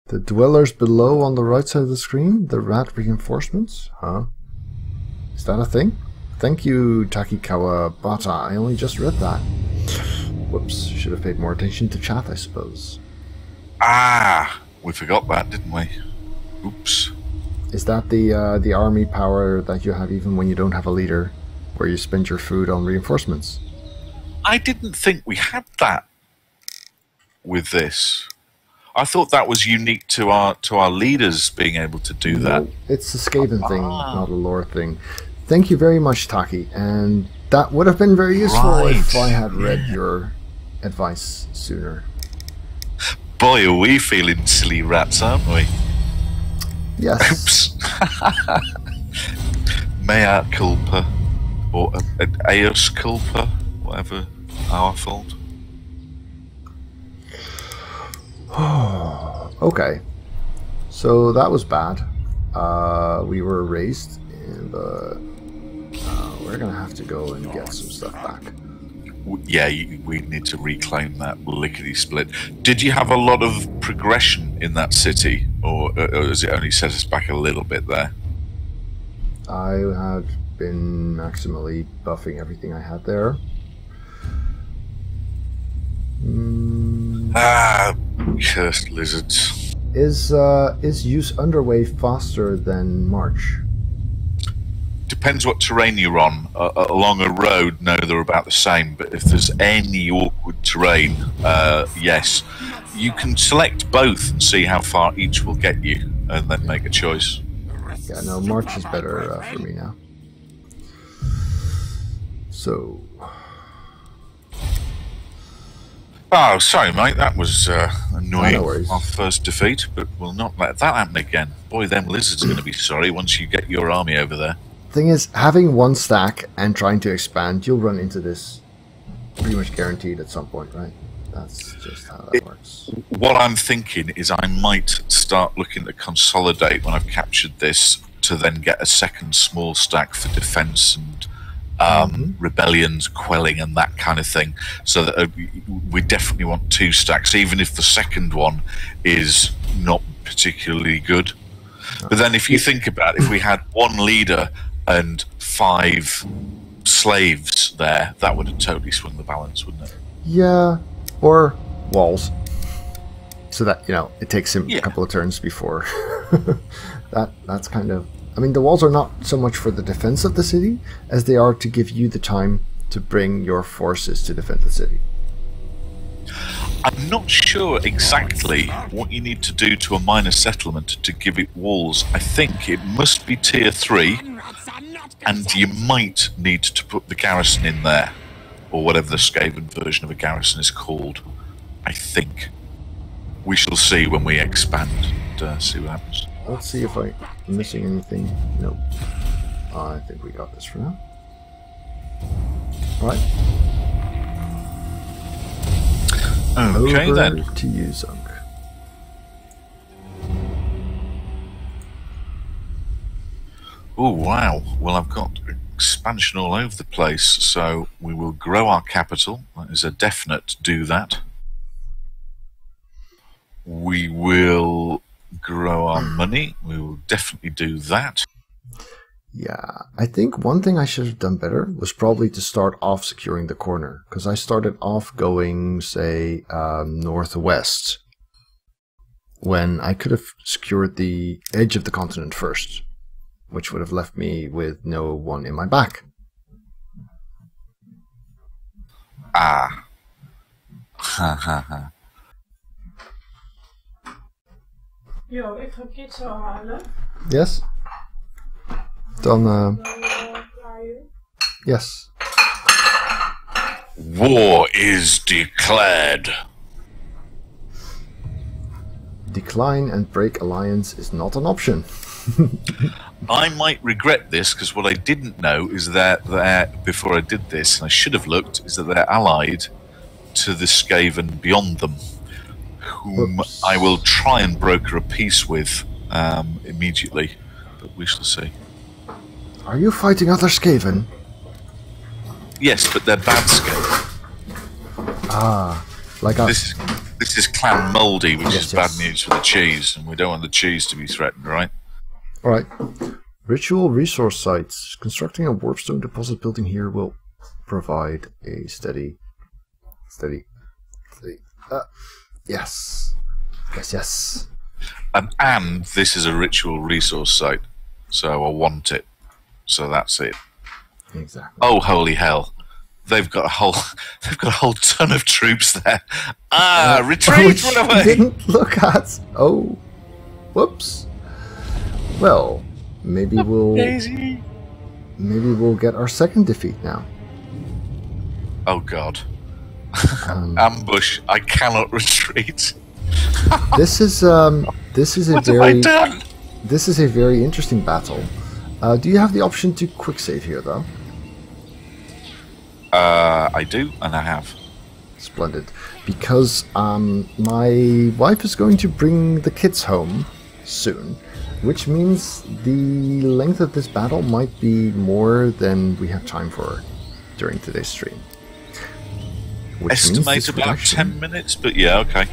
The dwellers below on the right side of the screen, the rat reinforcements? Huh? Is that a thing? Thank you, Takikawa Bata. I only just read that. Whoops, should have paid more attention to chat, I suppose. We forgot that, didn't we? Oops. Is that the army power that you have even when you don't have a leader, where you spend your food on reinforcements? I didn't think we had that with this. I thought that was unique to our leaders being able to do that. No, it's a Skaven thing, not a lore thing. Thank you very much, Taki, and that would have been very useful if I had read your advice sooner. Boy, are we feeling silly rats, aren't we? Yes. Oops. Mea culpa, or eos culpa, whatever, our fault. Okay, so that was bad. We were erased, and we're gonna have to go and get some stuff back. Yeah, we need to reclaim that lickety-split. Did you have a lot of progression in that city, or has it only set us back a little bit there? I have been maximally buffing everything I had there. Cursed lizards. Is use underway faster than march? Depends what terrain you're on. Along a road, no, they're about the same. But if there's any awkward terrain, yes. You can select both and see how far each will get you, and then make a choice. Yeah, no, march is better for me now. So... Oh, sorry, mate. That was annoying. No worries. Our first defeat, but we'll not let that happen again. Boy, them lizards are going to be sorry once you get your army over there. Thing is, having one stack and trying to expand, you'll run into this pretty much guaranteed at some point, right? That's just how that works. What I'm thinking is I might start looking to consolidate when I've captured this to then get a second small stack for defense and rebellions, quelling and that kind of thing, so that we definitely want 2 stacks, even if the second one is not particularly good. But then if you think about it, if we had 1 leader and 5 slaves there, that would have totally swung the balance, wouldn't it? Yeah, or walls, so that, you know, it takes him a couple of turns before that's kind of... I mean, the walls are not so much for the defense of the city as they are to give you the time to bring your forces to defend the city. I'm not sure exactly what you need to do to a minor settlement to give it walls. I think it must be tier 3, and you might need to put the garrison in there, or whatever the Skaven version of a garrison is called. I think. We shall see when we expand and see what happens. Let's see if I'm missing anything. Nope. I think we got this for now. Alright. Okay, over then. To you, Zunk. Oh, wow. Well, I've got expansion all over the place, so we will grow our capital. That is a definite do that. We will grow our money. We will definitely do that. Yeah, I think one thing I should have done better was probably to start off securing the corner, because I started off going, say, northwest, when I could have secured the edge of the continent first, which would have left me with no one in my back. Ah. Ha ha ha. Jo, ik ga kids al halen. Yes? Dan, yes. War is declared. Decline and break alliance is not an option. I might regret this, because what I didn't know is that before I did this, and I should have looked, is that they're allied to the Skaven beyond them, whom I will try and broker a peace with immediately, but we shall see. Are you fighting other Skaven? Yes, but they're bad Skaven. Ah, like us. This is Clan Mouldy, which Yes, is yes. bad news for the cheese, and we don't want the cheese to be threatened, right? Alright. Ritual resource sites. Constructing a warpstone deposit building here will provide a steady. Yes. Yes. And this is a ritual resource site, so I want it. So that's it. Exactly. Oh, holy hell! They've got a whole ton of troops there. Ah, retreat! Which Run away! didn't look at. Oh, whoops. Well, maybe we'll get our second defeat now. Oh God! Ambush! I cannot retreat. This is a What have I very done? this is a very interesting battle. Do you have the option to quick save here, though? I do, and I have. Splendid. Because my wife is going to bring the kids home soon, which means the length of this battle might be more than we have time for during today's stream. Which means Estimate this about reduction- 10 minutes, but yeah, okay.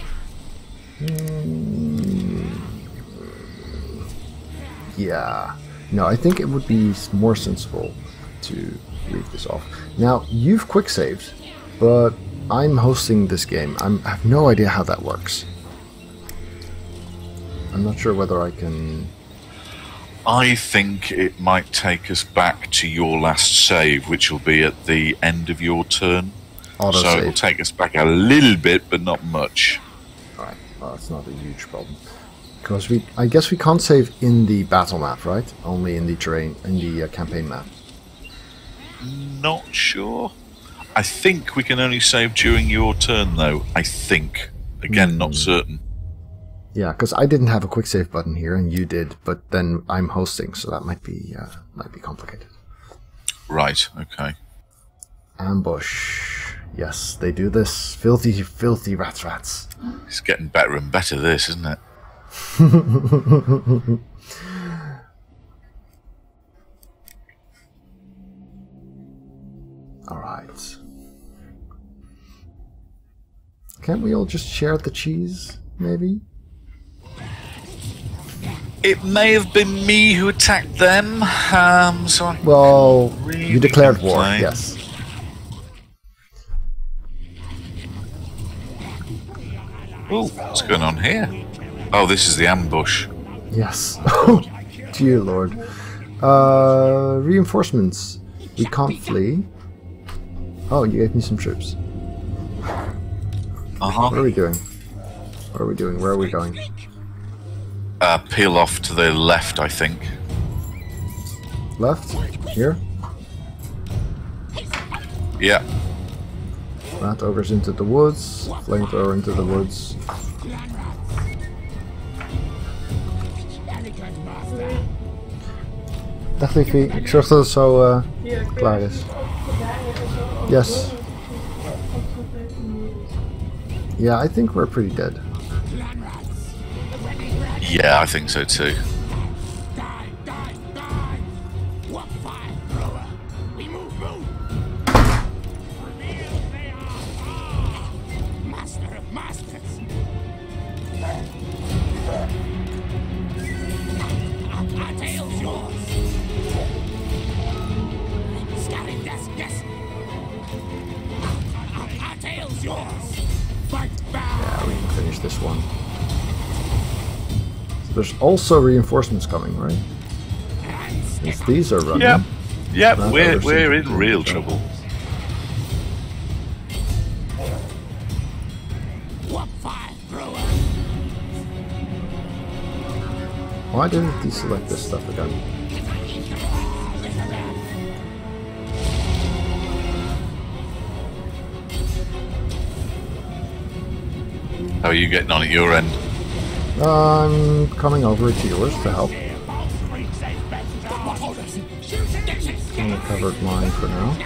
Yeah. No, I think it would be more sensible to leave this off. Now, you've quick saved, but I'm hosting this game. I have no idea how that works. I'm not sure whether I can... I think it might take us back to your last save, which will be at the end of your turn. Auto so save. It'll take us back a little bit, but not much. Alright, well, that's not a huge problem. Because I guess we can't save in the battle map, right? Only in the terrain, in the campaign map. Not sure. I think we can only save during your turn, though. I think. Again, not certain. Yeah, because I didn't have a quick save button here, and you did, but then I'm hosting, so that might be complicated. Right. Okay. Ambush. Yes, they do this. Filthy, filthy rats. It's getting better and better, this, isn't it? Alright. Can't we all just share the cheese, maybe? It may have been me who attacked them, so I Well, really you declared war, complain. yes. Oh, what's going on here? Oh, this is the ambush. Yes. Oh, dear lord. Reinforcements. We can't flee. Oh, you gave me some troops. Uh-huh. What are we doing? What are we doing? Where are we going? Peel off to the left, I think. Left? Here? Yeah. Rat ogres into the woods. Flamethrower into the woods. Dag liefie, ik zorg dat het zo klaar is. Yes. Yeah, I think we're pretty dead. Yeah, I think so too. Yeah, we can finish this one. So there's also reinforcements coming, right? If these are running. Yep. Yep, Rat we're ogres in real trouble. Why didn't he select this stuff again? How are you getting on at your end? I'm coming over to yours to help. Only covered mine for now.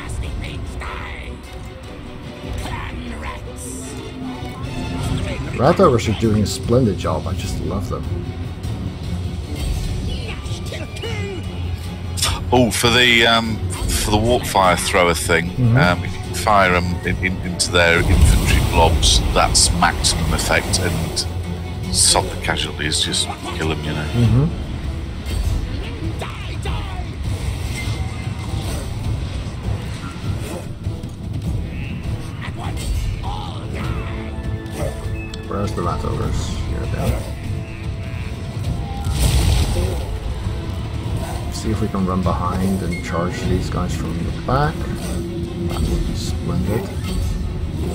Rat ogres are doing a splendid job. I just love them. Oh, for the warp fire thrower thing, if you fire them into their infantry blobs, that's maximum effect, and sod the casualties, just kill them, you know. Where's the rat ogres? Here they are. See if we can run behind and charge these guys from the back. That would be splendid.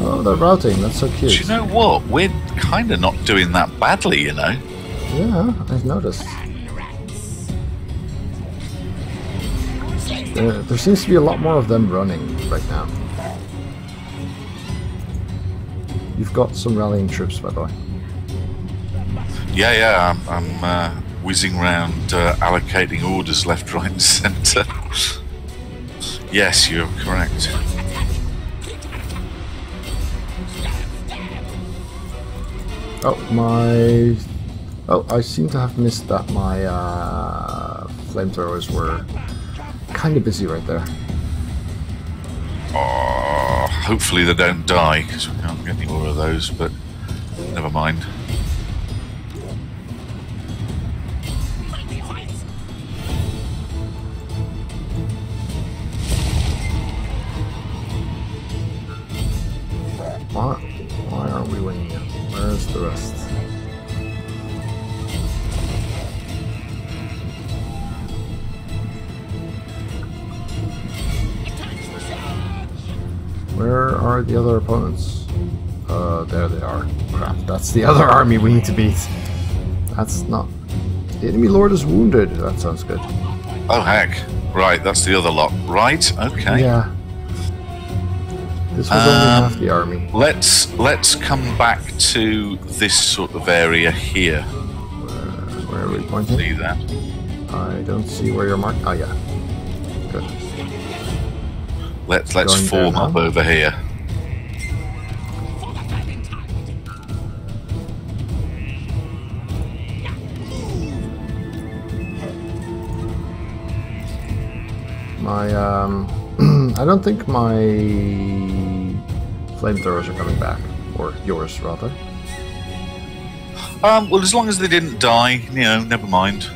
Oh, they're routing. That's so cute. Do you know what? We're kind of not doing that badly, you know. Yeah, I've noticed. There seems to be a lot more of them running right now. You've got some rallying troops, by the way. Yeah, I'm whizzing around allocating orders left, right, and centre. Yes, you're correct. Oh, I seem to have missed that my flamethrowers were kind of busy right there. Oh, hopefully they don't die, because we can't get any more of those, but never mind. Why aren't we winning yet? Where's the rest? Where are the other opponents? There they are. Crap, that's the other army we need to beat. That's not... The enemy lord is wounded. That sounds good. Oh, heck. Right, that's the other lot. Right, okay. Yeah. This was only half the army. Let's come back to this sort of area here. Where are we pointing? See that? I don't see where you're marked. Oh, yeah. Good. Let's Going form there up now? over here. My, I don't think my flamethrowers are coming back. Or yours, rather. Well, as long as they didn't die, you know, never mind.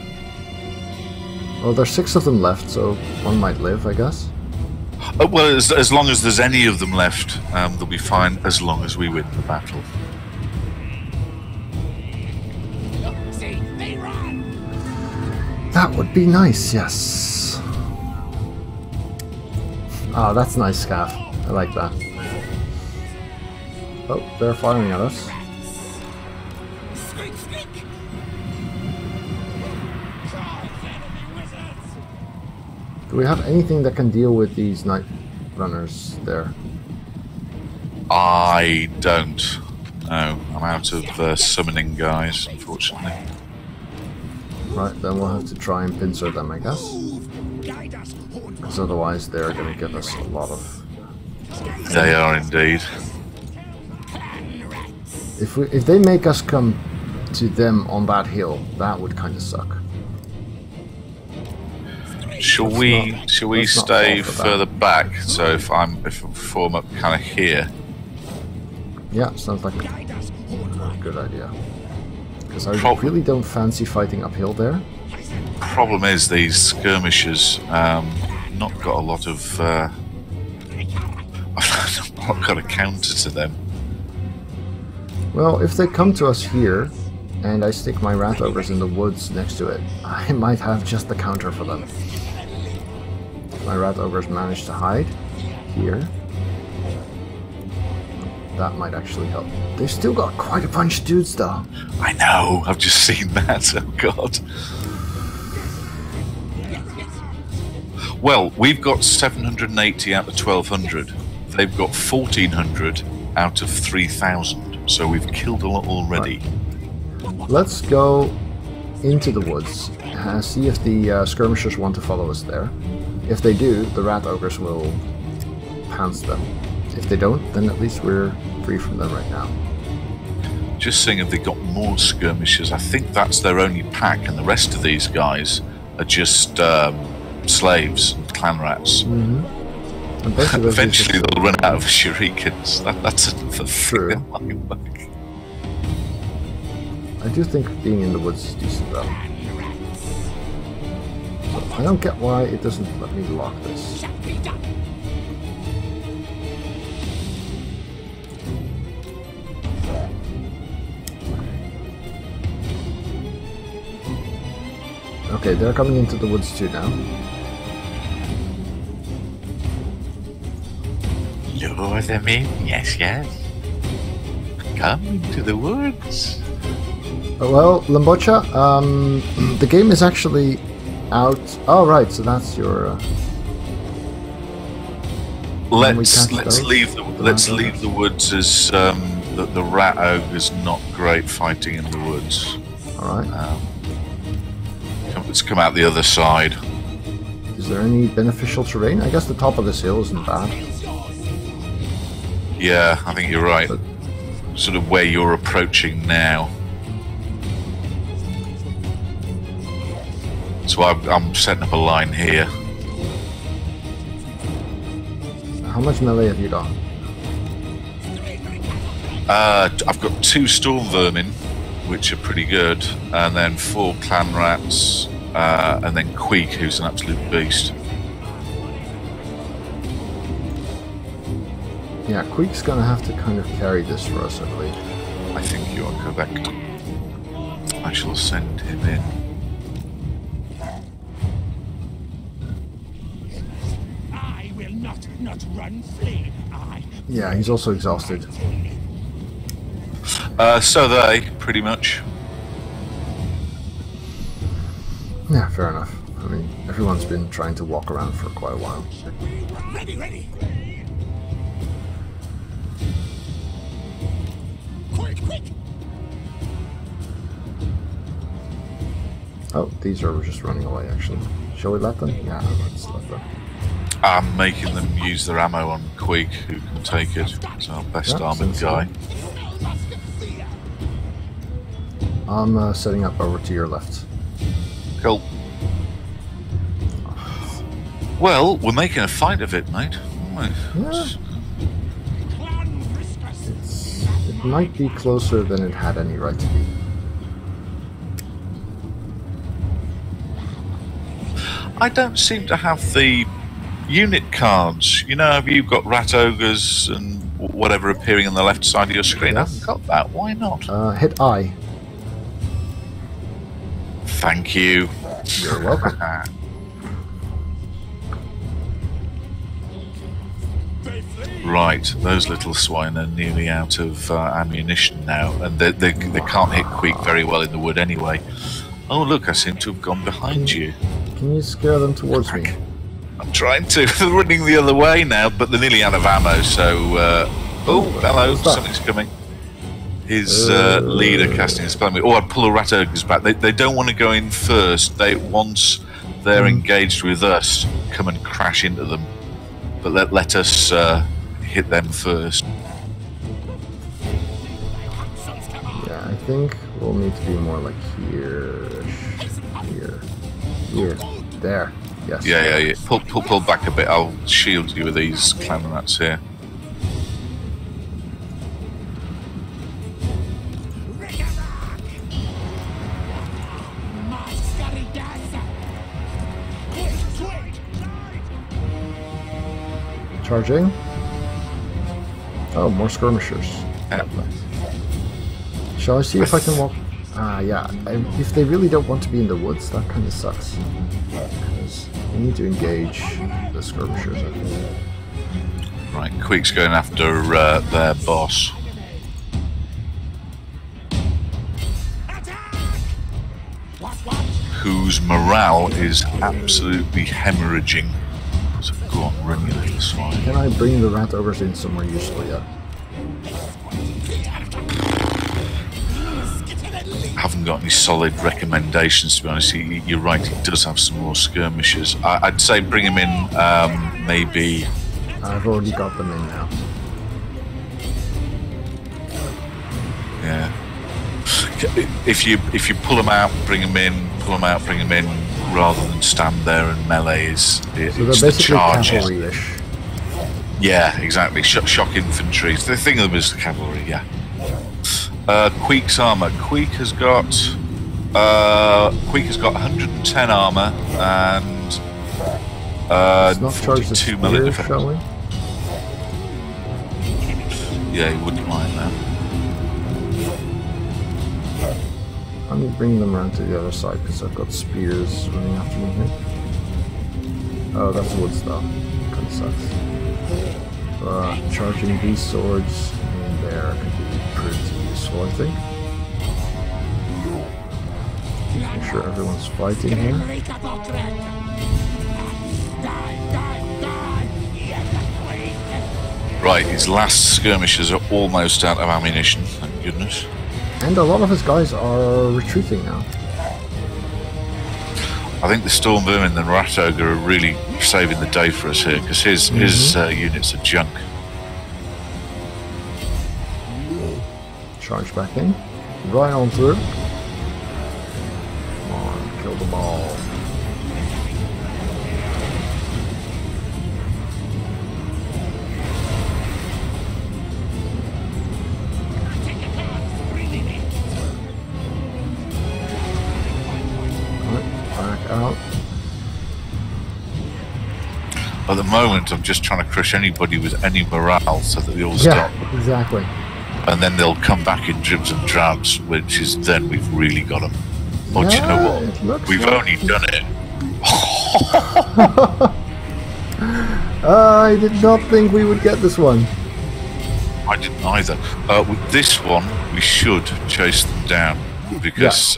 Well, there's 6 of them left, so one might live, I guess. Oh, well, as long as there's any of them left, they'll be fine as long as we win the battle. See, they run. That would be nice, yes. Oh, that's nice, Scaff. I like that. Oh, they're firing at us. Squeak, squeak. Do we have anything that can deal with these night runners there? I don't. No, I'm out of summoning guys, unfortunately. Right, then we'll have to try and pincer them, I guess. Guide us, horn. Because otherwise they're going to give us a lot of... They are indeed. If they make us come to them on that hill, that would kind of suck. Shall we let's not stay fall for that. further back? So if I form up kind of here. Yeah, sounds like a Guide us, horn. good idea. Because I really don't fancy fighting uphill there. Problem is these skirmishers not got a lot of. I've not got a counter to them. Well, if they come to us here, and I stick my rat ogres in the woods next to it, I might have just the counter for them. If my rat ogres manage to hide here, that might actually help. They've still got quite a bunch of dudes though. I know. I've just seen that. Oh God. Well, we've got 780 out of 1200. They've got 1400 out of 3000. So we've killed a lot already. Right. Let's go into the woods, see if the skirmishers want to follow us there. If they do, the rat ogres will pounce them. If they don't, then at least we're free from them right now. Just seeing if they got more skirmishers. I think that's their only pack, and the rest of these guys are just slaves and clan rats. Mm-hmm. And basically Eventually they'll run out of shurikens. That's another True. thing in my book. I do think being in the woods is decent though. So I don't get why it doesn't let me lock this. Okay, they're coming into the woods too now. Lure them in, yes. Come into the woods. Well, Lambocha, the game is actually out. Oh, right, so that's your. Let's those? leave the woods as the rat ogre's not great fighting in the woods. All right. Let's come out the other side. Is there any beneficial terrain? I guess the top of this hill isn't bad. Yeah, I think you're right. But- Sort of where you're approaching now. So I'm setting up a line here. How much melee have you got? I've got 2 storm vermin, which are pretty good, and then 4 clan rats, and then Queek, who's an absolute beast. Yeah, Queek's gonna have to kind of carry this for us, I believe. I think you are correct. I shall send him in. I will not run, flee. I Yeah, he's also exhausted. So they, pretty much. Yeah, fair enough. I mean, everyone's been trying to walk around for quite a while. Ready, ready. Quick, quick. Oh, these are just running away, actually. Shall we let them? Yeah, let's let them. I'm making them use their ammo on Queek, who can take it. It's our best armoured guy. I'm setting up over to your left. Cool. Well, we're making a fight of it, mate. Yeah. It might be closer than it had any right to be. I don't seem to have the unit cards. You know, you've got rat ogres and whatever appearing on the left side of your screen. Yes. I haven't got that. Why not? Hit I. Thank you. You're welcome. Right, those little swine are nearly out of ammunition now, and they can't hit Queek very well in the wood anyway. Oh, look, I seem to have gone behind you. Can you scare them towards me? I'm trying to. They're running the other way now, but they're nearly out of ammo, so... oh, hello, something's coming. His leader casting a spell. Oh, I'd pull the rat ogres back. They don't want to go in first. Once they're engaged with us, come and crash into them. But let us hit them first. Yeah, I think we'll need to be more like here, there. Yes. Yeah. Pull back a bit. I'll shield you with these clan rats here. Charging. Oh, more skirmishers. Yeah. Shall I see if I can walk? Yeah. If they really don't want to be in the woods, that kind of sucks. Because we need to engage the skirmishers, I think. Right, Queek's going after their boss. Whose morale is absolutely hemorrhaging. So go on, run you little swine. Can I bring the rat ogres in somewhere useful yet? I haven't got any solid recommendations, to be honest. You're right, he does have some more skirmishers. I'd say bring him in, maybe... I've already got them in now. Yeah. If you pull them out, bring them in, pull them out, bring them in, rather than stand there and melee So they're it's basically the charge. cavalry-ish. Yeah, exactly. Shock infantry. The thing of them is cavalry. Yeah. Queek's armor. Queek has got 110 armor and Let's not charge the 42 melee spear, shall defense. we? Yeah, he wouldn't mind that. I'm bringing them around to the other side because I've got spears running after me here. Oh, that's wood stuff. Kind of sucks. Charging these swords in there could be pretty useful, I think. Making sure everyone's fighting here. Right, his last skirmishers are almost out of ammunition. Thank goodness. And a lot of his guys are retreating now. I think the Storm Vermin and Rat Ogre are really saving the day for us here, because his units are junk. Charge back in. Right on through. Come on, kill them all. Out. At the moment, I'm just trying to crush anybody with any morale so that they all stop. Yeah, exactly. And then they'll come back in dribs and drabs, which is then we've really got them. Oh, do you know what? We've only done it. I did not think we would get this one. I didn't either. With this one, we should chase them down because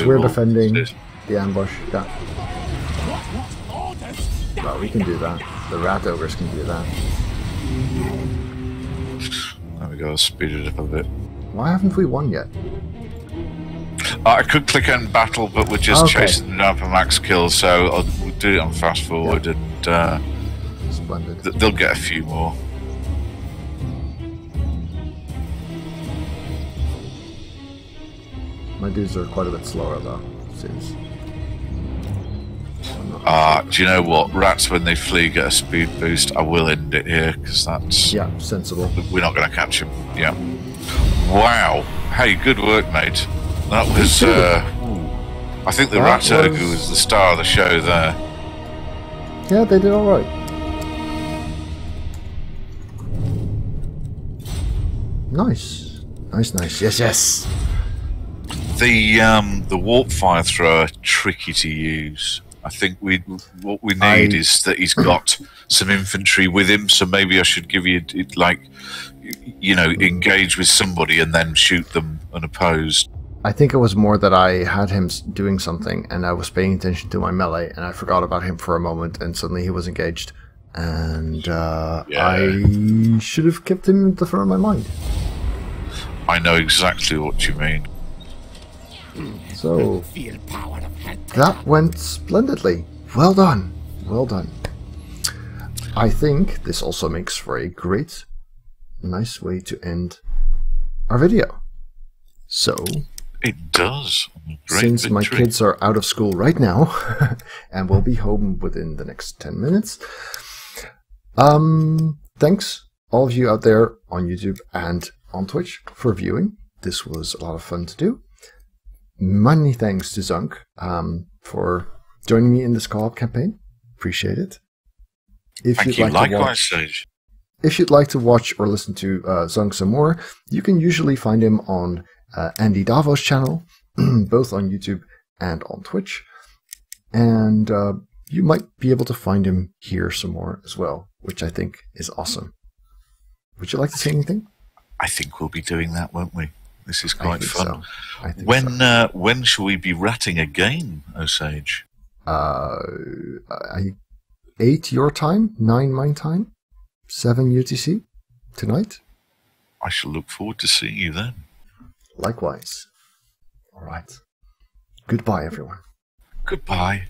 we're defending the ambush. Yeah. Well, we can do that. The rat ogres can do that. There we go. Speed it up a bit. Why haven't we won yet? I could click end battle, but we're just chasing them down for max kills, so we'll do it on fast forward, and Splendid. They'll get a few more. My dudes are quite a bit slower though, it seems. Do you know what? Rats, when they flee, get a speed boost. I will end it here, because that's... Yeah, sensible. We're not going to catch him. Yeah. Wow. Hey, good work, mate. That was... I think the rat ogre was the star of the show there. Yeah, they did alright. Nice. Nice. Yes. The warp fire thrower, tricky to use. I think what we need is that he's got some infantry with him, so maybe I should give you, like, engage with somebody and then shoot them unopposed. I think it was more that I had him doing something and I was paying attention to my melee and I forgot about him for a moment and suddenly he was engaged. And I should have kept him at the front of my mind. I know exactly what you mean. So, that went splendidly. Well done. I think this also makes for a nice way to end our video. So, it does. Since my kids are out of school right now and will be home within the next 10 minutes, thanks all of you out there on YouTube and on Twitch for viewing. This was a lot of fun to do. Many thanks to Zunk for joining me in this co-op campaign. Appreciate it. Thank you. Likewise, Sage. If you'd like to watch or listen to Zunk some more, you can usually find him on Andy Davos' channel, both on YouTube and on Twitch. And you might be able to find him here some more as well, which I think is awesome. Would you like to say anything? I think we'll be doing that, won't we? This is quite fun. So. I think so. When shall we be ratting again, Osage? 8 your time, 9 my time, 7 UTC tonight. I shall look forward to seeing you then. Likewise. All right. Goodbye, everyone. Goodbye.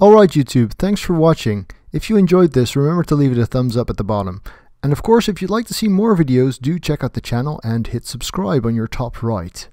Alright, YouTube, thanks for watching. If you enjoyed this, remember to leave it a thumbs up at the bottom. And of course, if you'd like to see more videos, do check out the channel and hit subscribe on your top right.